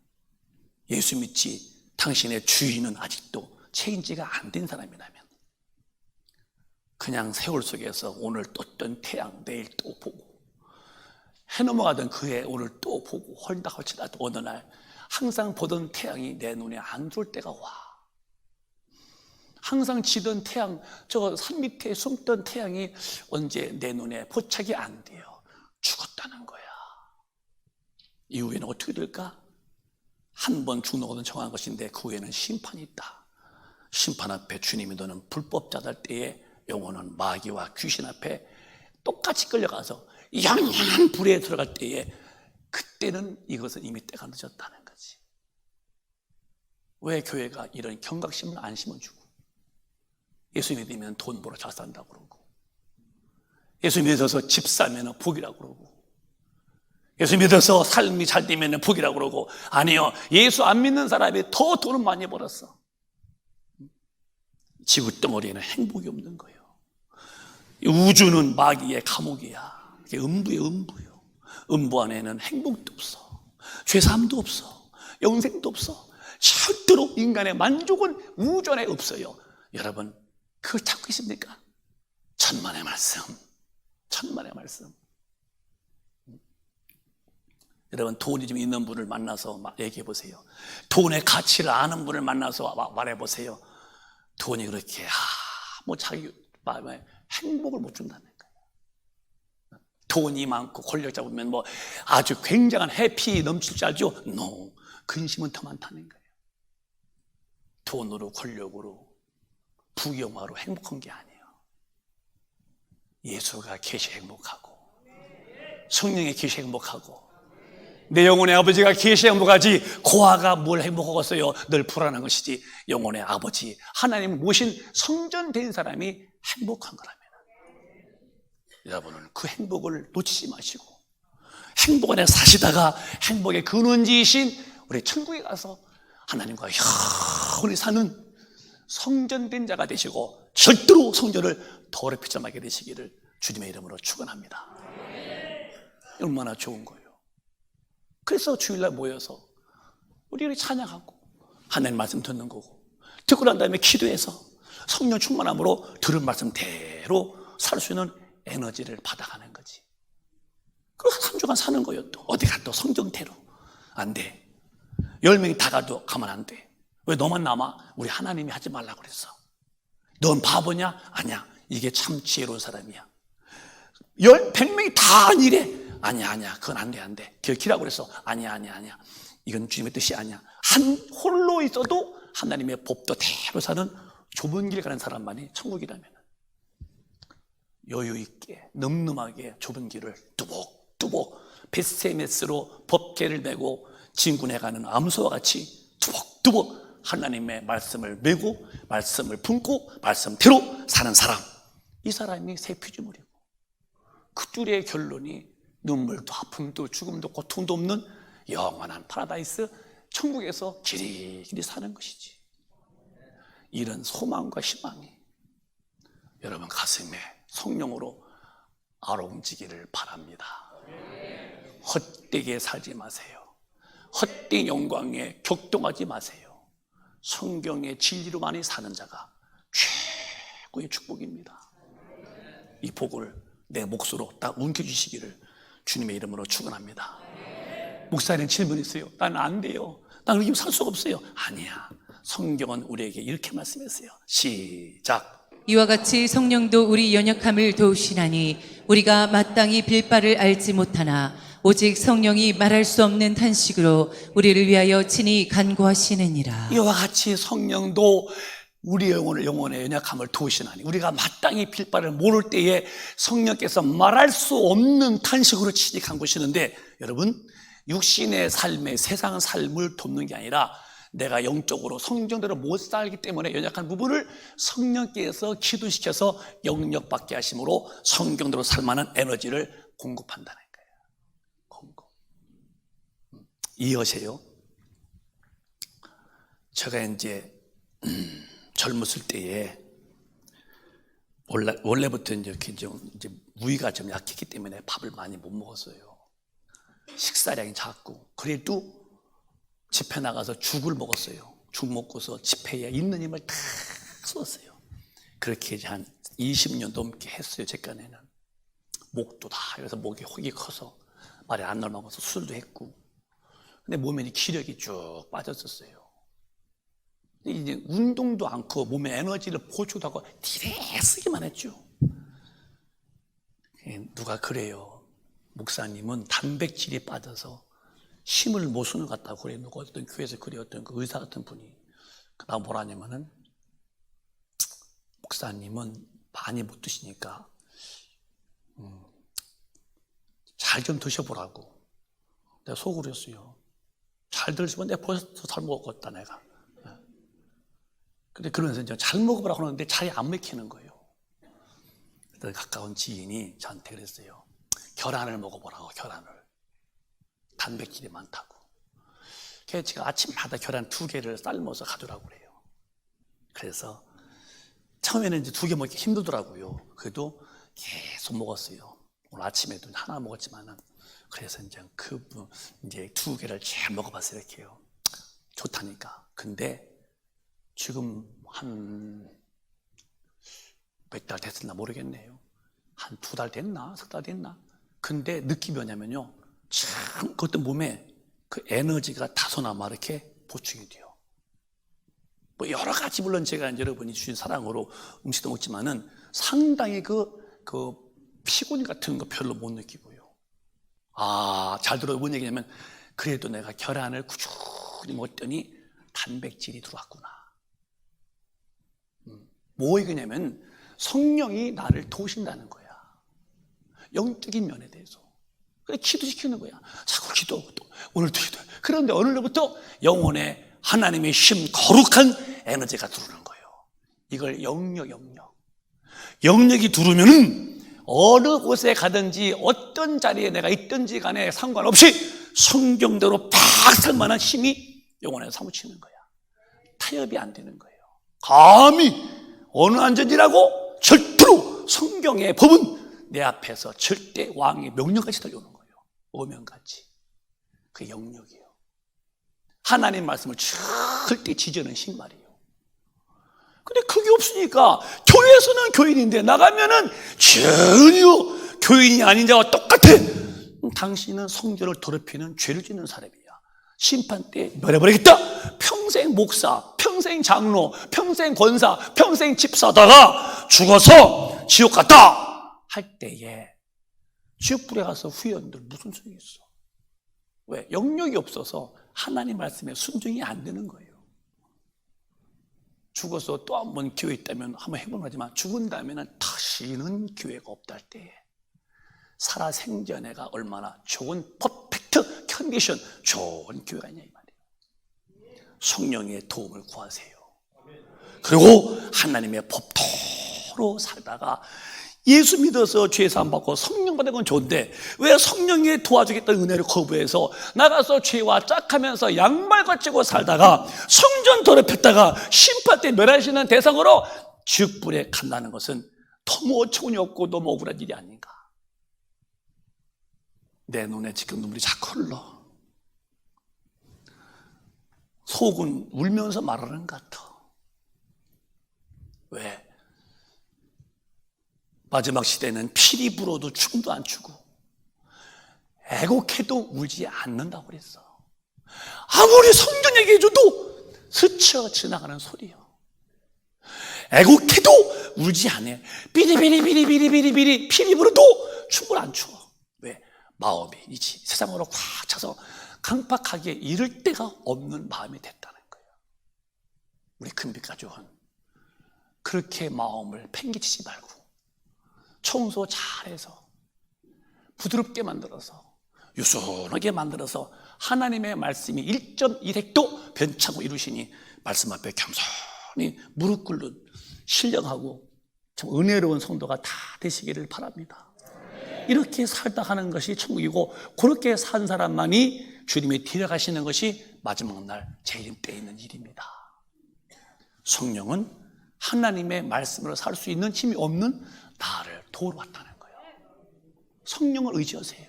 예수 믿지 당신의 주인은 아직도 체인지가 안 된 사람이라면, 그냥 세월 속에서 오늘 떴던 태양 내일 또 보고, 해 넘어가던 그 해 오늘 또 보고 헐다 할지라도 어느 날 항상 보던 태양이 내 눈에 안 들어올 때가 와. 항상 지던 태양, 저 산 밑에 숨던 태양이 언제 내 눈에 포착이 안 돼요. 죽었다는 거야. 이후에는 어떻게 될까? 한 번 죽는 것은 정한 것인데 그 후에는 심판이 있다. 심판 앞에 주님이 너는 불법자들 때에 영혼은 마귀와 귀신 앞에 똑같이 끌려가서 영원한 불에 들어갈 때에, 그때는 이것은 이미 때가 늦었다는 거지. 왜 교회가 이런 경각심을 안 심어주고, 예수 믿으면 돈 벌어 잘 산다고 그러고, 예수 믿어서 집 사면 복이라고 그러고, 예수 믿어서 삶이 잘 되면 복이라고 그러고, 아니요, 예수 안 믿는 사람이 더 돈을 많이 벌었어. 지구덩어리에는 행복이 없는 거예요. 우주는 마귀의 감옥이야. 이게 음부예요, 음부요. 음부 안에는 행복도 없어, 죄사함도 없어, 영생도 없어. 절대로 인간의 만족은 우주 안에 없어요. 여러분, 그걸 찾고 있습니까? 천만의 말씀, 천만의 말씀. 여러분, 돈이 좀 있는 분을 만나서 얘기해 보세요. 돈의 가치를 아는 분을 만나서 말해 보세요. 돈이 그렇게 자기 마음에 행복을 못 준다는 거예요. 돈이 많고 권력 잡으면 아주 굉장한 해피 넘칠 줄 알죠? No, 근심은 더 많다는 거예요. 돈으로, 권력으로, 부귀영화로 행복한 게 아니에요. 예수가 계시 행복하고, 성령의 계시 행복하고, 내 영혼의 아버지가 계시 행복하지 고아가 뭘 행복하겠어요? 늘 불안한 것이지. 영혼의 아버지 하나님 모신 성전된 사람이 행복한 거라면, 여러분은 그 행복을 놓치지 마시고, 행복 안에 사시다가 행복의 근원지이신 우리 천국에 가서 하나님과 영원히 사는 성전된 자가 되시고, 절대로 성전을 더럽히지 말게 되시기를 주님의 이름으로 축원합니다. 얼마나 좋은 거예요. 그래서 주일날 모여서 우리 찬양하고 하나님 말씀 듣는 거고, 듣고 난 다음에 기도해서 성령 충만함으로 들은 말씀대로 살 수 있는 에너지를 받아가는 거지. 그래서 3주간 사는 거예요. 또 어디 가도 성경대로 안 돼. 10명이 다 가도 가면 안 돼. 왜 너만 남아? 우리 하나님이 하지 말라고 그랬어. 넌 바보냐? 아니야, 이게 참 지혜로운 사람이야. 100명이 다 이래. 아니야, 그건 안 돼, 안 돼. 결키라고 그랬어. 아니야. 이건 주님의 뜻이 아니야. 한 홀로 있어도 하나님의 법도대로 사는 좁은 길 가는 사람만이 천국이라면, 여유 있게 늠름하게 좁은 길을 뚜벅뚜벅 베세메스로 법궤를 메고 진군해 가는 암소와 같이 뚜벅뚜벅 하나님의 말씀을 메고 말씀을 품고 말씀대로 사는 사람, 이 사람이 새 피조물이고, 그 둘의 결론이 눈물도 아픔도 죽음도 고통도 없는 영원한 파라다이스 천국에서 길이길이 사는 것이지. 이런 소망과 희망이 여러분 가슴에 성령으로 아롱지기를 바랍니다. 헛되게 살지 마세요. 헛된 영광에 격동하지 마세요. 성경의 진리로 많이 사는 자가 최고의 축복입니다. 이 복을 내 몫으로 딱 움켜주시기를 주님의 이름으로 축원합니다. 목사님 질문 있어요. 나는 안 돼요. 나는 이렇게 살 수가 없어요. 아니야, 성경은 우리에게 이렇게 말씀했어요. 시작. 이와 같이 성령도 우리 연약함을 도우시나니 우리가 마땅히 빌 바를 알지 못하나 오직 성령이 말할 수 없는 탄식으로 우리를 위하여 친히 간구하시느니라. 이와 같이 성령도 우리 영혼의 연약함을 도우시나니, 우리가 마땅히 빌 바를 모를 때에 성령께서 말할 수 없는 탄식으로 친히 간구하시는데, 여러분, 육신의 삶에 세상 삶을 돕는 게 아니라 내가 영적으로 성령대로 못 살기 때문에 연약한 부분을 성령께서 기도시켜서 영역받게 하심으로 성경대로 살만한 에너지를 공급한다는 거예요. 공급. 이해하세요? 제가 이제 젊었을 때에 원래부터 이렇게 이제 무의가 좀 약했기 때문에 밥을 많이 못 먹었어요. 식사량이 작고. 그래도 집회 나가서 죽을 먹었어요. 죽 먹고서 집회에 있는 힘을 다 썼어요. 그렇게 이제 한 20년 넘게 했어요. 제 깐에는 목도 다 그래서 목이 혹이 커서 말이 안 넘어가서 술도 했고. 근데 몸에 기력이 쭉 빠졌었어요. 이제 운동도 않고 몸에 에너지를 보충도 하고 딜에 쓰기만 했죠. 누가 그래요. 목사님은 단백질이 빠져서 힘을 못 쓰는 것 같다고 그래. 누가 어떤 교회에서 그래. 어떤 그 의사 같은 분이. 그다음 뭐라 하냐면은 목사님은 많이 못 드시니까 잘 좀 드셔보라고. 내가 속으로 했어요. 잘 드시면 내가 벌써 잘 먹었다 내가. 근데 그러면서 이제 잘 먹어보라고 하는데 잘이 안 먹히는 거예요. 그래서 가까운 지인이 저한테 그랬어요. 계란을 먹어보라고, 계란을. 단백질이 많다고. 그래서 제가 아침마다 계란 2개를 삶아서 가져오라고 그래요. 그래서 처음에는 이제 2개 먹기 힘들더라고요. 그래도 계속 먹었어요. 오늘 아침에도 하나 먹었지만은. 그래서 이제 이제 2개를 잘 먹어봤어요. 이렇게요. 좋다니까. 근데 지금 한 몇 달 됐었나 모르겠네요. 한 2달 됐나? 3달 됐나? 근데 느낌이 뭐냐면요. 참, 그것도 몸에 그 에너지가 다소나마 이렇게 보충이 돼요. 뭐 여러 가지 물론 제가 이제 여러분이 주신 사랑으로 음식도 먹지만은 상당히 그 피곤 같은 거 별로 못 느끼고요. 잘 들어요. 뭔 얘기냐면 그래도 내가 계란을 꾸준히 먹었더니 단백질이 들어왔구나. 뭐 얘기냐면 성령이 나를 도우신다는 거야. 영적인 면에 대해서. 그래 기도시키는 거야. 자꾸 기도하고 또 오늘도 기도해. 그런데 어느 날부터 영혼에 하나님의 힘, 거룩한 에너지가 들어오는 거예요. 이걸 영력이 들어오면은 어느 곳에 가든지 어떤 자리에 내가 있든지 간에 상관없이 성경대로 팍 살만한 힘이 영혼에 사무치는 거야. 타협이 안 되는 거예요. 감히 어느 안전지라고 절대로 성경의 법은 내 앞에서 절대 왕의 명령같이 들려오는 거예요. 오명같이. 그게 영역이에요. 하나님 말씀을 절대 지지는 신말이에요. 근데 그게 없으니까 교회에서는 교인인데 나가면은 전혀 교인이 아닌 자와 똑같아. 당신은 성전을 더럽히는 죄를 짓는 사람이야. 심판 때 멸해버리겠다. 평생 목사, 평생 장로, 평생 권사, 평생 집사다가 죽어서 지옥 갔다 할 때에 지옥불에 가서 후회한들 무슨 소용이 있어? 왜? 영역이 없어서 하나님 말씀에 순종이 안 되는 거예요. 죽어서 또 한 번 기회 있다면 한번 해보는 거지만 죽은 다음에는 다시는 기회가 없다 할 때에 살아 생전에가 얼마나 좋은 퍼펙트 컨디션, 좋은 교회가 있냐 이 말이에요. 성령의 도움을 구하세요. 그리고 하나님의 법도로 살다가 예수 믿어서 죄 사함 받고 성령 받는 건 좋은데 왜 성령이 도와주겠다는 은혜를 거부해서 나가서 죄와 짝하면서 양말 거치고 살다가 성전 더럽혔다가 심판 때 멸하시는 대상으로 지옥불에 간다는 것은 너무 어처구니 없고 너무 억울한 일이 아닌가. 내 눈에 지금 눈물이 자꾸 흘러. 속은 울면서 말하는 것 같아. 왜? 마지막 시대는 피리 불어도 춤도 안 추고 애곡해도 울지 않는다고 그랬어. 아무리 성경 얘기해줘도 스쳐 지나가는 소리요. 애곡해도 울지 않아. 비리비리비리비리비리 피리 불어도 춤을 안 추어. 왜? 마음이 이 세상으로 꽉 차서 강팍하게 이를 데가 없는 마음이 됐다는 거예요. 우리 큰빛 가족은 그렇게 마음을 팽개치지 말고 청소 잘해서 부드럽게 만들어서 유순하게 만들어서 하나님의 말씀이 1.1획도 변찮고 이루시니 말씀 앞에 겸손히 무릎 꿇는 신령하고 참 은혜로운 성도가 다 되시기를 바랍니다. 이렇게 살다 하는 것이 천국이고 그렇게 산 사람만이 주님이 데려가시는 것이 마지막 날 재림 때에 있는 일입니다. 성령은 하나님의 말씀으로 살 수 있는 힘이 없는 나를 도우러 왔다는 거예요. 성령을 의지하세요.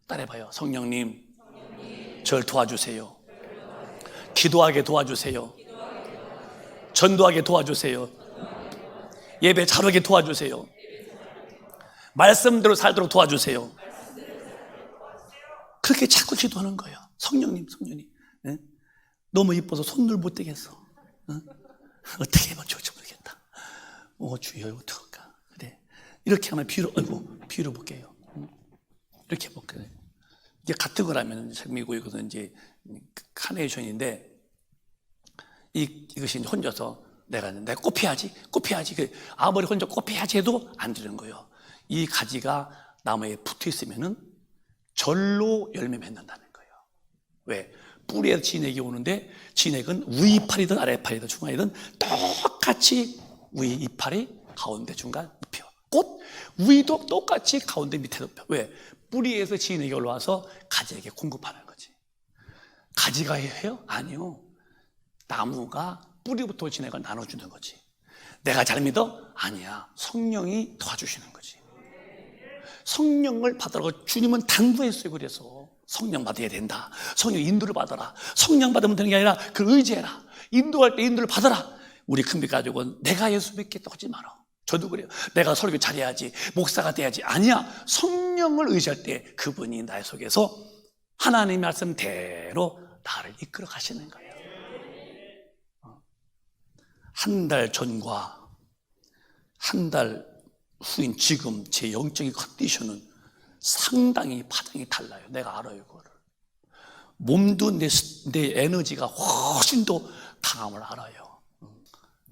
따라해봐요. 성령님, 저를 도와주세요. 기도하게 도와주세요. 전도하게 도와주세요. 예배 잘하게 도와주세요. 말씀대로 살도록 도와주세요. 그렇게 자꾸 기도하는 거예요. 성령님, 성령님. 네? 너무 이뻐서 손을 못 대겠어. 어떻게 하면 좋을지 모르겠다. 주여, 어떡할까. 그래. 이렇게 하면 비유로 볼게요. 이렇게 볼게요. 이게 같은 거라면, 미국 이것은 이제 카네이션인데, 이것이 혼자서 내가 꽃피하지. 아무리 혼자 꽃피하지 해도 안 되는 거예요. 이 가지가 나무에 붙어 있으면은 절로 열매 맺는다는 거예요. 왜? 뿌리에서 진액이 오는데 진액은 위이파리든 아래이파리든 중간이든 똑같이 위 이파리 가운데 중간 펴. 꽃 위도 똑같이 가운데 밑에도 펴. 왜? 뿌리에서 진액이 올라와서 가지에게 공급하는 거지. 가지가 해요? 아니요. 나무가 뿌리부터 진액을 나눠주는 거지. 내가 잘 믿어? 아니야. 성령이 도와주시는 거지. 성령을 받으라고 주님은 당부했어요. 그래서 성령 받아야 된다. 성령 인도를 받아라. 성령 받으면 되는 게 아니라 그걸 의지해라. 인도할 때 인도를 받아라. 우리 큰빛 가족은 내가 예수 믿겠다고 하지 마라. 저도 그래요. 내가 설교 잘해야지, 목사가 돼야지. 아니야. 성령을 의지할 때 그분이 나의 속에서 하나님의 말씀대로 나를 이끌어 가시는 거예요. 한 달 전과 한 달 후인 지금 제 영적인 컨디션은 상당히 파장이 달라요. 내가 알아요, 그거를. 몸도 내 에너지가 훨씬 더 강함을 알아요.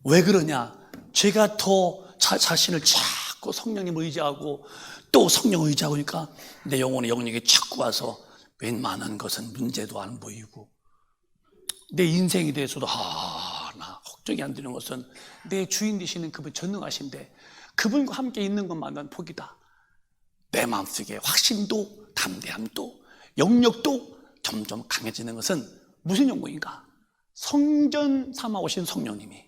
왜 그러냐? 제가 더 자신을 자꾸 성령님 의지하고 또 성령 의지하니까 내 영혼의 영역이 자꾸 와서 웬만한 것은 문제도 안 보이고 내 인생에 대해서도 나 걱정이 안 되는 것은 내 주인 되시는 그분 전능하신데 그분과 함께 있는 것만은 복이다. 내 마음속에 확신도 담대함도 영역도 점점 강해지는 것은 무슨 연고인가? 성전 삼아 오신 성령님이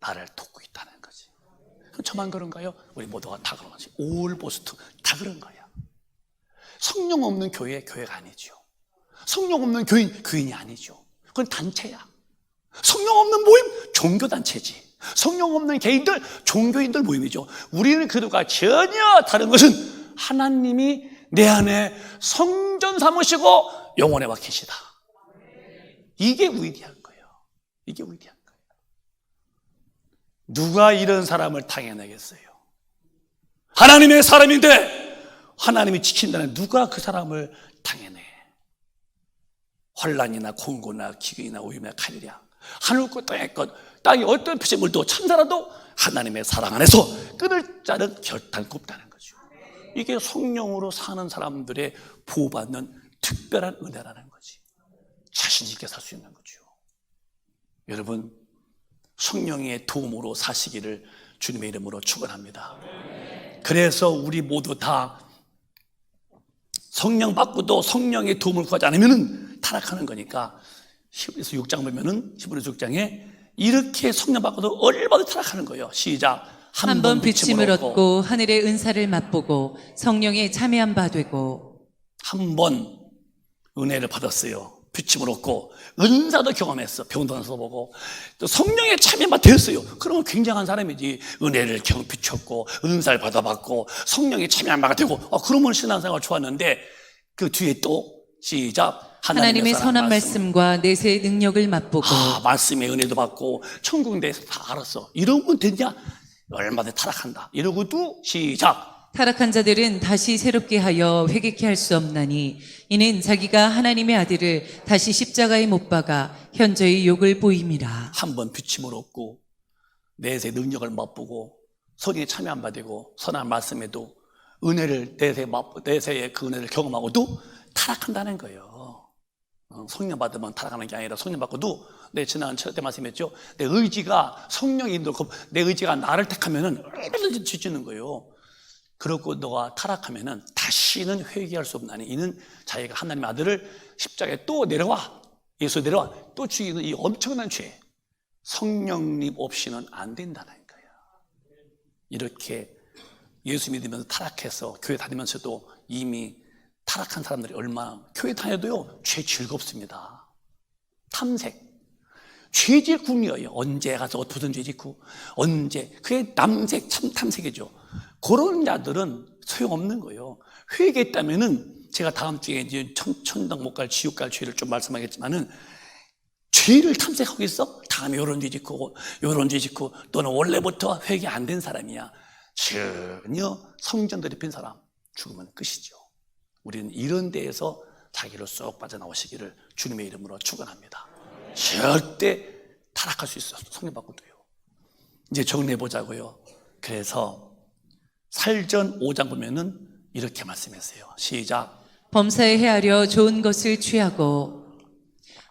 나를 돕고 있다는 거지. 저만 그런가요? 우리 모두가 다 그런 거지. 올보스트 다 그런 거야. 성령 없는 교회가 아니죠. 성령 없는 교인이 아니죠. 그건 단체야. 성령 없는 모임, 종교단체지. 성령 없는 개인들, 종교인들 모임이죠. 우리는 그들과 전혀 다른 것은 하나님이 내 안에 성전 삼으시고 영혼에 와 계시다. 이게 위대한 거예요. 이게 위대한 거예요. 누가 이런 사람을 당해내겠어요? 하나님의 사람인데 하나님이 지킨다는 누가 그 사람을 당해내? 환난이나 공고나 기근이나 오염이나 칼이랴 하늘 것 땅의 것 땅이 어떤 피조물도 참사라도 하나님의 사랑 안에서 끈을 자른 결단코 없다는 거죠. 이게 성령으로 사는 사람들의 보호받는 특별한 은혜라는 거지. 자신 있게 살 수 있는 거죠. 여러분, 성령의 도움으로 사시기를 주님의 이름으로 축원합니다. 그래서 우리 모두 다 성령 받고도 성령의 도움을 구하지 않으면 타락하는 거니까 히브리서 6장 보면은 히브리서 6장에 이렇게 성령 받고도 얼마나 타락하는 거예요. 시작. 한 번 비침을 얻고 하늘의 은사를 맛보고 성령의 참여한 바 되고. 한 번 은혜를 받았어요. 비침을 얻고 은사도 경험했어. 병도 안 써보고 또 성령의 참여만 됐어요. 그러면 굉장한 사람이지. 은혜를 비쳤고 은사를 받아봤고 성령의 참여한 바가 되고 그러면 신앙생활 좋았는데 그 뒤에 또 시작. 하나님의 선한 말씀과 내세의 능력을 맛보고. 말씀의 은혜도 받고 천국 내에서 다 알았어. 이러면 됐냐? 얼마나 타락한다. 이러고도 시작. 타락한 자들은 다시 새롭게 하여 회개케 할 수 없나니 이는 자기가 하나님의 아들을 다시 십자가에 못 박아 현저히 욕을 보임이라. 한 번 비침을 얻고 내세의 능력을 맛보고 성령에 참여 안 받고 선한 말씀에도 은혜를 내세의 그 은혜를 경험하고도 타락한다는 거예요. 성령 받으면 타락하는 게 아니라 성령 받고도 내 지난 철학 때 말씀했죠. 내 의지가 성령이 인도고 내 의지가 나를 택하면은 얼마든지 뒤지는 거예요. 그러고 너가 타락하면은 다시는 회개할 수 없나니 이는 자기가 하나님의 아들을 십자가에 또 내려와, 예수 내려와 또 죽이는 이 엄청난 죄, 성령님 없이는 안 된다는 거야. 이렇게 예수 믿으면서 타락해서 교회 다니면서도 이미 타락한 사람들이 얼마나, 교회 다녀도요 죄 즐겁습니다. 탐색, 죄질 궁이에요. 언제 가서 무슨 죄 짓고 언제, 그게 남색, 참 탐색이죠. 그런 자들은 소용없는 거예요. 회개했다면은 제가 다음 주에 이제 천당 못 갈, 지옥 갈 죄를 좀 말씀하겠지만은, 죄를 탐색하고 있어? 다음에 요런 죄 짓고 요런 죄 짓고, 너는 원래부터 회개 안 된 사람이야. 전혀 성전 드립힌 사람 죽으면 끝이죠. 우리는 이런 데에서 자기를 쏙 빠져나오시기를 주님의 이름으로 축원합니다. 절대 타락할 수 있어. 성령 받고도요. 이제 정리해 보자고요. 그래서 살전 5장 보면은 이렇게 말씀했어요. 시작. 범사에 헤아려 좋은 것을 취하고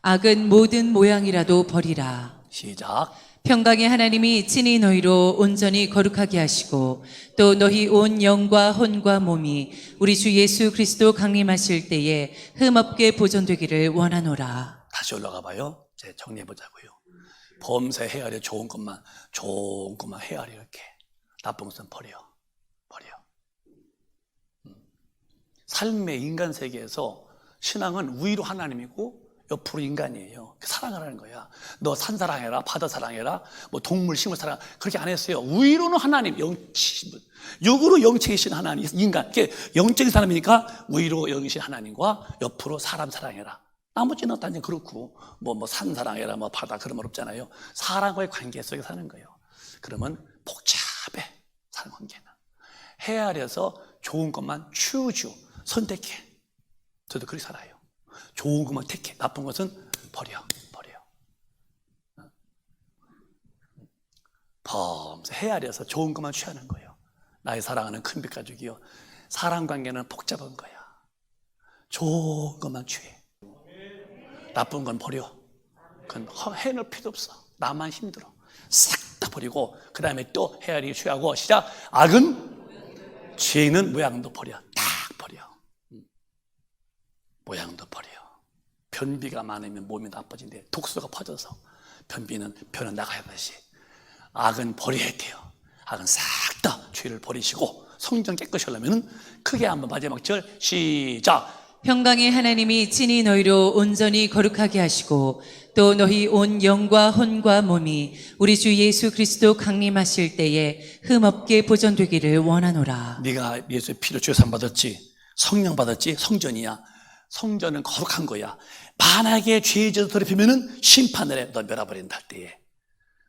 악은 모든 모양이라도 버리라. 시작. 평강의 하나님이 친히 너희로 온전히 거룩하게 하시고 또 너희 온 영과 혼과 몸이 우리 주 예수 그리스도 강림하실 때에 흠없게 보존되기를 원하노라. 다시 올라가 봐요. 이제 정리해 보자고요. 범사에 헤아려 좋은 것만 헤아려. 이렇게 나쁜 것은 버려. 삶의 인간 세계에서 신앙은 위로 하나님이고 옆으로 인간이에요. 사랑하라는 거야. 너 산 사랑해라, 바다 사랑해라, 뭐 동물, 식물 사랑, 그렇게 안 했어요. 위로는 하나님, 육으로 영체이신 하나님, 인간. 영적인 사람이니까 위로 영이신 하나님과 옆으로 사람 사랑해라. 나머지는 단지 그렇고, 뭐 산 사랑해라, 뭐 바다, 그런 말 없잖아요. 사람과의 관계 속에 사는 거예요. 그러면 복잡해, 사람 관계는. 헤아려서 좋은 것만 추주, 선택해. 저도 그렇게 살아요. 좋은 것만 택해, 나쁜 것은 버려. 범사 헤아려서 좋은 것만 취하는 거예요. 나의 사랑하는 큰빛 가족이요, 사람 관계는 복잡한 거야. 좋은 것만 취해. 나쁜 건 버려. 그건 해낼 필요 없어. 나만 힘들어. 싹 다 버리고 그 다음에 또 헤아리기 취하고, 시작. 악은, 죄는 모양도 버려. 딱 버려. 모양도 버려. 변비가 많으면 몸이 나빠진대. 독소가 퍼져서 변은 나가야 되지. 악은 버려야 돼요. 악은 싹 다 죄를 버리시고 성전 깨끗이 하려면 크게 한번 마지막 절 시작. 평강의 하나님이 친히 너희로 온전히 거룩하게 하시고 또 너희 온 영과 혼과 몸이 우리 주 예수 그리스도 강림하실 때에 흠없게 보존되기를 원하노라. 네가 예수의 피로 죄산 받았지, 성령 받았지, 성전이야. 성전은 거룩한 거야. 만약에 죄에 져서 더럽히면은 심판을 해. 너 멸해버린다 할 때에.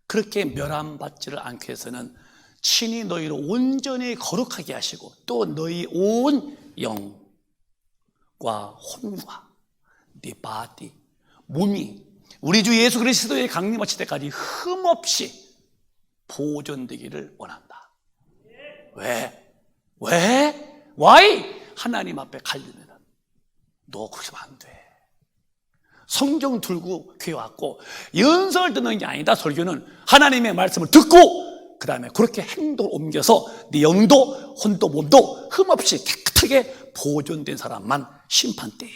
그렇게 멸함받지를 않기 위해서는 친히 너희를 온전히 거룩하게 하시고 또 너희 온 영과 혼과 네 바디, 몸이 우리 주 예수 그리스도의 강림하실 때까지 흠없이 보존되기를 원한다. 왜? Why? 하나님 앞에 가려면 너 그렇게 하면 안 돼. 성경 들고 교회 왔고 연설 듣는 게 아니다. 설교는 하나님의 말씀을 듣고 그 다음에 그렇게 행동을 옮겨서 네 영도 혼도 몸도 흠없이 깨끗하게 보존된 사람만 심판 때에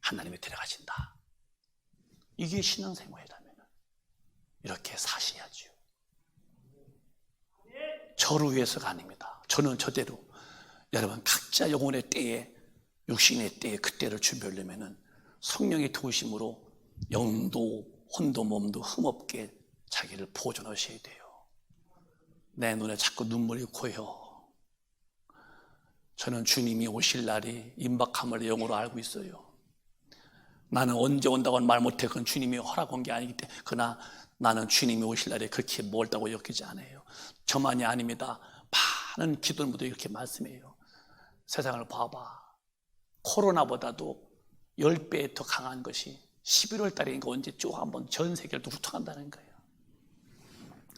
하나님이 데려가신다. 이게 신앙생활이라면 이렇게 사셔야죠. 저를 위해서가 아닙니다. 저는 저대로 여러분 각자 영혼의 때에, 육신의 때에 그때를 준비하려면 성령의 도우심으로 영도 혼도 몸도 흠없게 자기를 보존하셔야 돼요. 내 눈에 자꾸 눈물이 고여. 저는 주님이 오실 날이 임박함을 영으로 알고 있어요. 나는 언제 온다고는 말 못해. 그건 주님이 허락한 게 아니기 때문에. 그러나 나는 주님이 오실 날이 그렇게 멀다고 여기지 않아요. 저만이 아닙니다. 많은 기도원들도 이렇게 말씀해요. 세상을 봐봐. 코로나보다도 10배 더 강한 것이 11월 달이니까 언제 쭉 한번 전 세계를 또 훑어간다는 거예요.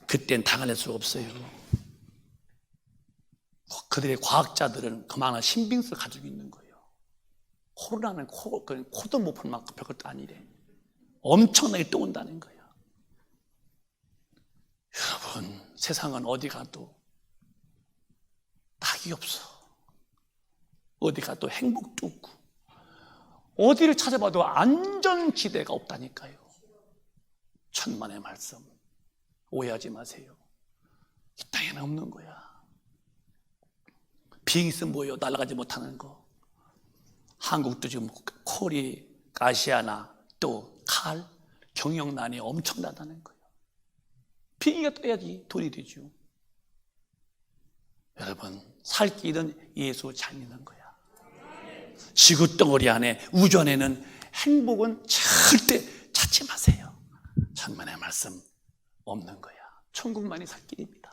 그땐 당할 수 없어요. 그들의 과학자들은 그만한 신빙성을 가지고 있는 거예요. 코로나는 코도 못 풀 만큼 별것도 아니래. 엄청나게 또 온다는 거예요. 여러분, 세상은 어디 가도 낙이 없어. 어디 가도 행복도 없고 어디를 찾아봐도 안전지대가 없다니까요. 천만의 말씀 오해하지 마세요. 이 땅에는 없는 거야. 비행기 있으면 뭐예요? 날아가지 못하는 거. 한국도 지금 콜이 아시아나 또 칼 경영난이 엄청나다는 거예요. 비행기가 떠야지 돈이 되죠. 여러분, 살 길은 예수 잘 믿는 거야. 지구덩어리 안에 우주 안에는 행복은 절대 찾지 마세요. 천만의 말씀 없는 거야. 천국만이 살 길입니다.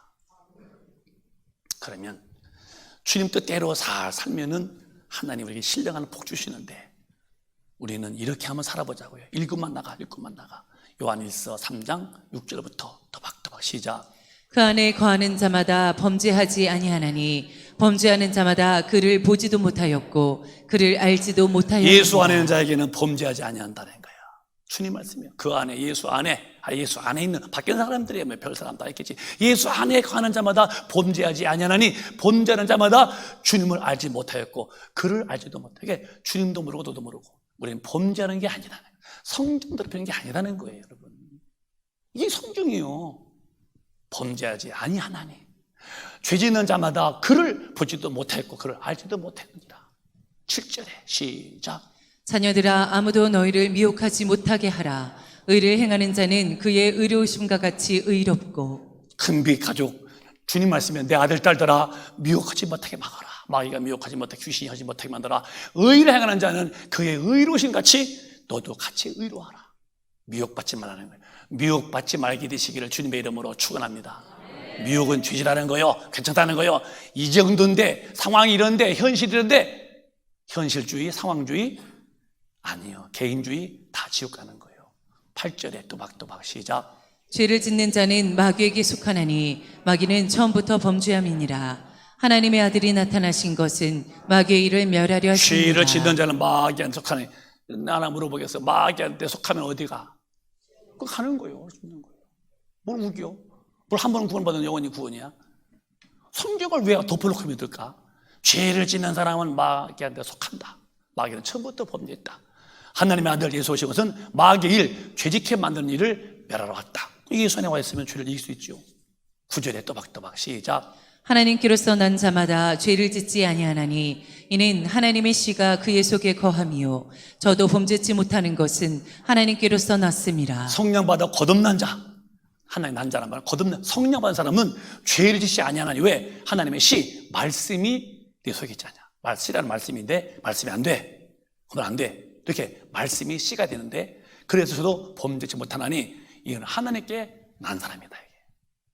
그러면 주님 뜻대로 살면은 하나님 우리에게 신령한 복 주시는데 우리는 이렇게 한번 살아보자고요. 읽음만 나가. 요한일서 3장 6절부터 또박또박 시작. 그 안에 거하는 자마다 범죄하지 아니하나니 범죄하는 자마다 그를 보지도 못하였고 그를 알지도 못하였느니라. 예수 안에 있는 자에게는 범죄하지 아니한다는 거야. 주님 말씀이에요. 그 안에 예수 안에 있는 밖에 사람들이야 뭐 별 사람 다 있겠지. 예수 안에 거하는 자마다 범죄하지 아니하나니 범죄하는 자마다 주님을 알지 못하였고 그를 알지도 못하게 주님도 모르고 너도 모르고 우리는 범죄하는 게 아니라는 거예요. 성경 더럽히는 게 아니라는 거예요, 여러분. 이게 성경이요. 범죄하지 아니하나니 죄 짓는 자마다 그를 보지도 못했고 그를 알지도 못했느니라. 7절에 시작. 자녀들아 아무도 너희를 미혹하지 못하게 하라. 의를 행하는 자는 그의 의로우심과 같이 의롭고. 큰비 가족 주님 말씀에 내 아들 딸들아 미혹하지 못하게 막아라. 마귀가 미혹하지 못하게 귀신이 하지 못하게 만들어라. 의를 행하는 자는 그의 의로우심 같이 너도 같이 의로하라. 미혹받지 말라는 거예요. 미혹받지 말게 되시기를 주님의 이름으로 축원합니다. 미혹은 죄지라는 거요. 괜찮다는 거요. 이 정도인데 상황이 이런데 현실이 이런데 현실주의 상황주의 아니요. 개인주의 다 지옥 가는 거예요. 8절에 또박또박 시작. 죄를 짓는 자는 마귀에게 속하나니 마귀는 처음부터 범죄함이니라. 하나님의 아들이 나타나신 것은 마귀의 일을 멸하려 하십니다. 죄를 짓는 자는 마귀한테 속하니 하나 물어보겠어. 마귀한테 속하면 어디가? 그거 가는 거예요. 죽는 거예요. 뭘 우겨? 뭘 한 번 구원받은 영원히 구원이야? 성경을 왜 덮어놓고 믿을까? 죄를 짓는 사람은 마귀한테 속한다. 마귀는 처음부터 범죄했다. 하나님의 아들 예수 오신 것은 마귀의 일, 죄짓게 만드는 일을 멸하러 왔다. 이게 손에 와 있으면 죄를 이길 수 있죠. 9절에 또박또박 시작. 하나님께로서 난 자마다 죄를 짓지 아니하나니 이는 하나님의 씨가 그의 속에 거함이요 저도 범죄치 못하는 것은 하나님께로서 났음이라. 성령 받아 거듭난 자, 하나님 난 자란 말은 거듭난 성령 받은 사람은 죄를 짓지 아니하나니 왜? 하나님의 씨, 말씀이 내 속에 있지 않냐. 씨라는 말씀인데 말씀이 안 돼. 그건 안 돼. 이렇게 말씀이 씨가 되는데 그래서 저도 범죄치 못하나니 이건 하나님께 난 사람이다. 이게.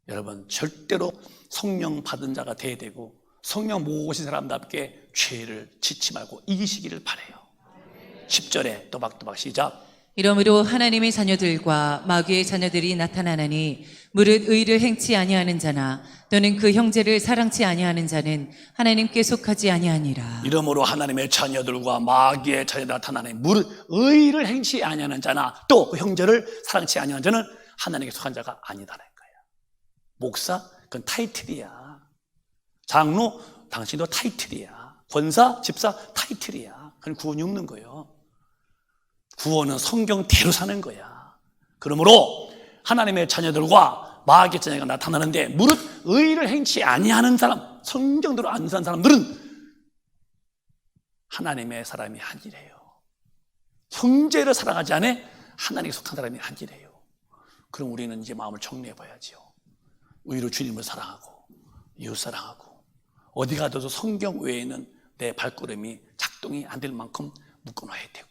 여러분 절대로 성령 받은 자가 돼야 되고 성령 모으신 사람답게 죄를 짓지 말고 이기시기를 바라요. 10절에 또박또박 시작. 이러므로 하나님의 자녀들과 마귀의 자녀들이 나타나나니 무릇 의를 행치 아니하는 자나 또는 그 형제를 사랑치 아니하는 자는 하나님께 속하지 아니하니라. 이러므로 하나님의 자녀들과 마귀의 자녀들 나타나니 무릇 의를 행치 아니하는 자나 또 그 형제를 사랑치 아니하는 자는 하나님께 속한 자가 아니다라는 거예요. 목사 그건 타이틀이야. 장로 당신도 타이틀이야. 권사 집사 타이틀이야. 그건 구원이 없는 거예요. 구원은 성경대로 사는 거야. 그러므로 하나님의 자녀들과 마귀의 자녀가 나타나는데 무릇 의를 행치 아니하는 사람, 성경대로 안 사는 사람들은 하나님의 사람이 아니래요. 형제를 사랑하지 않아 하나님께 속한 사람이 아니래요. 그럼 우리는 이제 마음을 정리해 봐야죠. 의로 주님을 사랑하고 이웃 사랑하고 어디 가도 성경 외에는 내 발걸음이 작동이 안 될 만큼 묶어놔야 되고.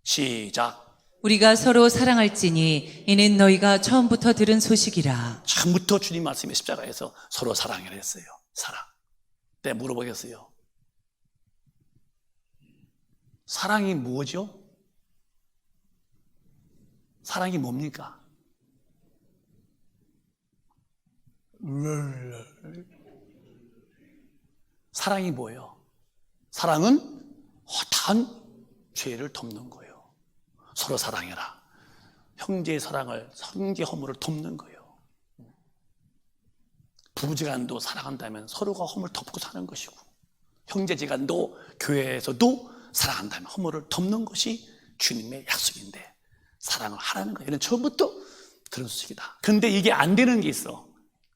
시작. 우리가 서로 사랑할지니 이는 너희가 처음부터 들은 소식이라. 처음부터 주님 말씀에 십자가에서 서로 사랑을 했어요. 사랑. 네, 물어보겠어요. 사랑이 뭐죠? 사랑이 뭡니까? 사랑이 뭐예요? 사랑은 허다한 죄를 덮는 거예요. 서로 사랑해라. 형제의 사랑을, 형제 허물을 덮는 거예요. 부부지간도 사랑한다면 서로가 허물 덮고 사는 것이고 형제지간도 교회에서도 사랑한다면 허물을 덮는 것이 주님의 약속인데 사랑을 하라는 거예요. 이런 처음부터 들은 소식이다. 근데 이게 안 되는 게 있어.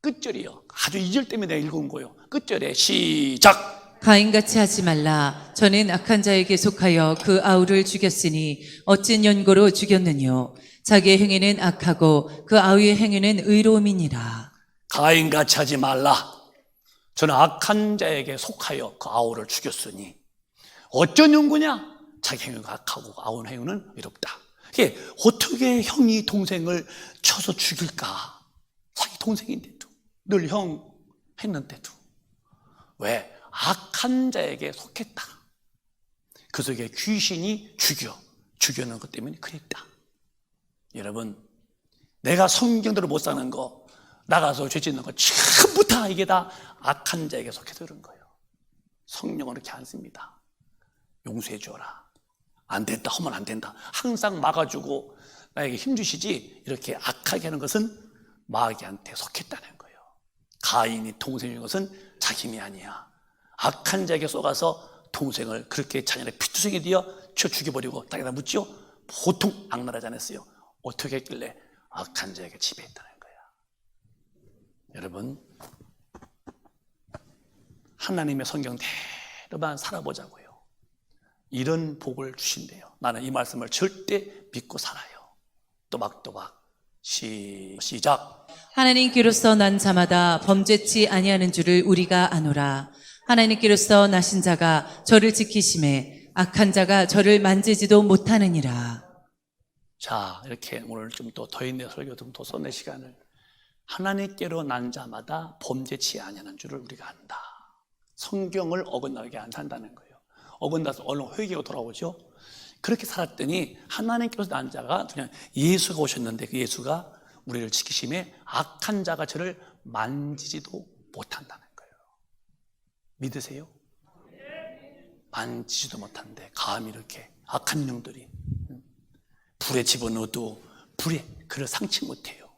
끝절이요. 아주 2절 때문에 내가 읽은 거예요. 끝절에 시작. 가인같이 하지 말라. 저는 악한 자에게 속하여 그 아우를 죽였으니 어찐 연고로 죽였느뇨. 자기의 행위는 악하고 그 아우의 행위는 의로움이니라. 가인같이 하지 말라. 저는 악한 자에게 속하여 그 아우를 죽였으니 어쩐 연고냐? 자기 행위가 악하고 아우의 행위는 의롭다. 이게 어떻게 형이 동생을 쳐서 죽일까? 자기 동생인데도 늘 형 했는데도 왜? 악한 자에게 속했다. 그 속에 귀신이 죽여는 것 때문에 그랬다. 여러분, 내가 성경대로 못 사는 거, 나가서 죄 짓는 거 전부 다 이게 다 악한 자에게 속해서 그런 거예요. 성령은 그렇게 안 씁니다. 용서해 주어라. 안 된다 하면 안 된다. 항상 막아주고 나에게 힘주시지 이렇게 악하게 하는 것은 마귀한테 속했다는 거예요. 가인이 동생인 것은 자기 힘이 아니야. 악한 자에게 쏘가서 동생을 그렇게 자녀의 피투성이 되어 쳐 죽여버리고 땅에다 묻죠. 보통 악랄하지 않았어요. 어떻게 했길래 악한 자에게 지배했다는 거야. 여러분, 하나님의 성경대로만 살아보자고요. 이런 복을 주신대요. 나는 이 말씀을 절대 믿고 살아요. 또박또박 시작. 하나님께로서 난 자마다 범죄치 아니하는 줄을 우리가 아노라. 하나님께로서 나신 자가 저를 지키심에 악한 자가 저를 만지지도 못하느니라. 자, 이렇게 오늘 좀 또 더 있는 설교 좀 더 쏟는 시간을 하나님께로 난 자마다 범죄치 아니하는 줄을 우리가 안다. 성경을 어긋나게 안 산다는 거예요. 어긋나서 얼른 회개가 돌아오죠. 그렇게 살았더니 하나님께서 난 자가 그냥 예수가 오셨는데 그 예수가 우리를 지키심에 악한 자가 저를 만지지도 못한다는 거예요. 믿으세요? 만지지도 못한데 감히 이렇게 악한 영들이 불에 집어넣어도 불에 그를 상치 못해요.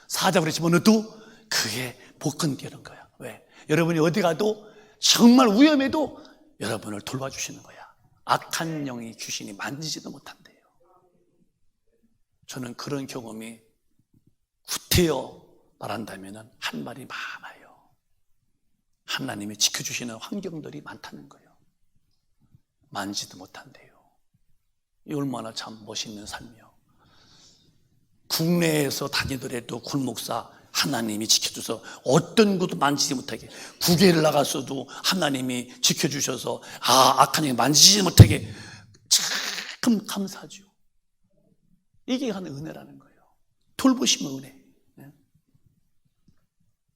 사자불에 집어넣어도 그게 못 건드리는 거야. 왜? 여러분이 어디 가도 정말 위험해도 여러분을 돌봐주시는 거야. 악한 영이 귀신이 만지지도 못한대요. 저는 그런 경험이 구태여 말한다면 한 말이 많아요. 하나님이 지켜주시는 환경들이 많다는 거예요. 만지도 못한대요. 이 얼마나 참 멋있는 삶이요. 국내에서 다니더라도 굴목사 하나님이 지켜줘서 어떤 것도 만지지 못하게, 국외를 나갔어도 하나님이 지켜주셔서 악한 영이 만지지 못하게 참 감사하죠. 이게 하는 은혜라는 거예요. 돌보심의 은혜.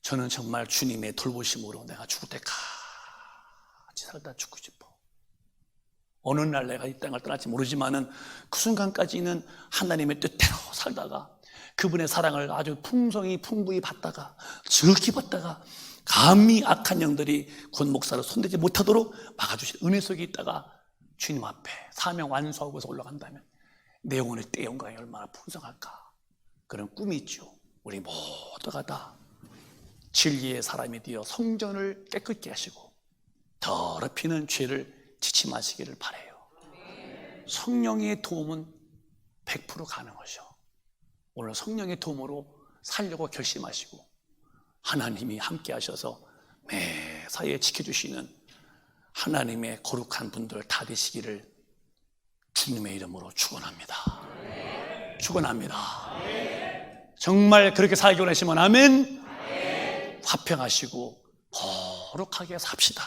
저는 정말 주님의 돌보심으로 내가 죽을 때까지 살다 죽고 싶어. 어느 날 내가 이 땅을 떠날지 모르지만은 그 순간까지는 하나님의 뜻대로 살다가 그분의 사랑을 아주 풍부히 받다가 즐기 받다가 감히 악한 영들이 군 목사를 손대지 못하도록 막아주신 은혜 속에 있다가 주님 앞에 사명 완수하고서 올라간다면 내 영혼의 때 영광이 얼마나 풍성할까. 그런 꿈이 있죠. 우리 모두가 다 진리의 사람이 되어 성전을 깨끗게 하시고 더럽히는 죄를 지치 마시기를 바라요. 성령의 도움은 100% 가능하죠. 오늘 성령의 도움으로 살려고 결심하시고 하나님이 함께 하셔서 매사에 지켜주시는 하나님의 거룩한 분들 다 되시기를 주님의 이름으로 축원합니다. 축원합니다. 정말 그렇게 살기 원하시면 아멘. 화평하시고 거룩하게 삽시다.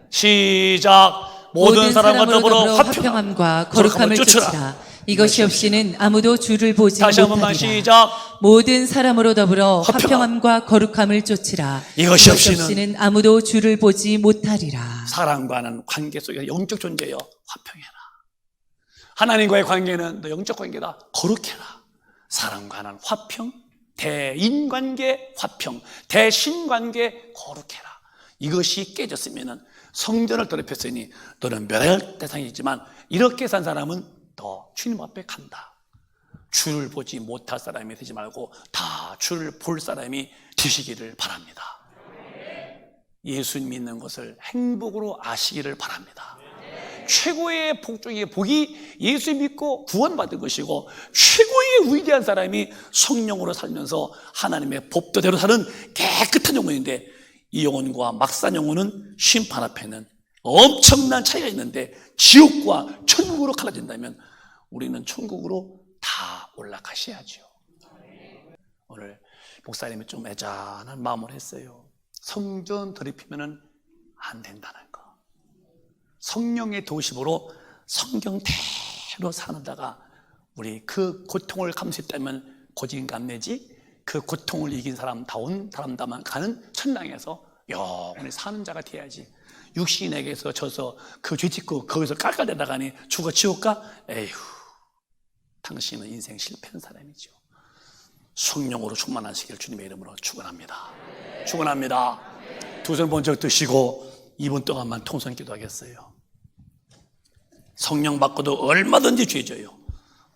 시작. 모든 사람과 더불어 화평함과 거룩함을 쫓으라. 이것이 없이는 아무도 주를 보지 다시 한 번만 못하리라. 시작. 모든 사람으로 더불어 화평함. 화평함과 거룩함을 쫓으라. 이것이 이것이 없이는 없이는 아무도 주를 보지 못하리라. 사람과는 관계 속에 영적 존재여 화평해라. 하나님과의 관계는 너 영적 관계다. 거룩해라. 사람과는 화평, 대인관계 화평, 대신관계 거룩해라. 이것이 깨졌으면 성전을 더럽혔으니 너는 멸할 대상이지만 이렇게 산 사람은 더 주님 앞에 간다. 주를 보지 못할 사람이 되지 말고 다 주를 볼 사람이 되시기를 바랍니다. 예수 믿는 것을 행복으로 아시기를 바랍니다. 최고의 복 중에 복이 예수 믿고 구원받은 것이고, 최고의 위대한 사람이 성령으로 살면서 하나님의 법도대로 사는 깨끗한 영혼인데, 이 영혼과 막산 영혼은 심판 앞에는 엄청난 차이가 있는데, 지옥과 천국으로 갈라진다면 우리는 천국으로 다 올라가셔야죠. 오늘 목사님이 좀 애잔한 마음을 했어요. 성전 더럽히면 안 된다는 거. 성령의 도심으로 성경대로 사는다가 우리 그 고통을 감수했다면 고진감내지, 그 고통을 이긴 사람다운 사람다만 가는 천당에서 영원히 사는 자가 돼야지. 육신에게서 져서 그 죄 짓고 거기서 깔깔대다 가니 죽어 지옥가? 에휴, 당신은 인생 실패한 사람이죠. 성령으로 충만하시길 주님의 이름으로 축원합니다. 축원합니다. 두 손 번쩍 드시고 2분 동안만 통성 기도하겠어요. 성령 받고도 얼마든지 죄져요.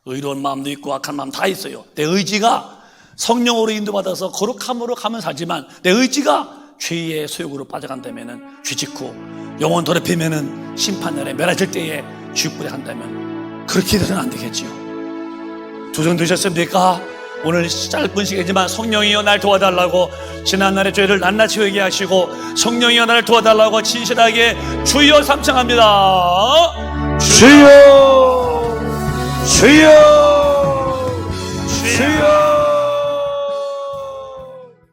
의로운 마음도 있고 악한 마음 다 있어요. 내 의지가 성령으로 인도받아서 거룩함으로 가면 살지만, 내 의지가 죄의 소욕으로 빠져간다면, 죄 짓고 영혼 더럽히면 심판날에 멸하질 때에 지옥불에 간다면 그렇게 되서는 안 되겠지요. 조정되셨습니까? 오늘 짧은 시간이지만 성령이여 날 도와달라고 지난날의 죄를 낱낱이 회개하시고, 성령이여 나를 도와달라고 진실하게 주여 삼창합니다. 주여 주여 주여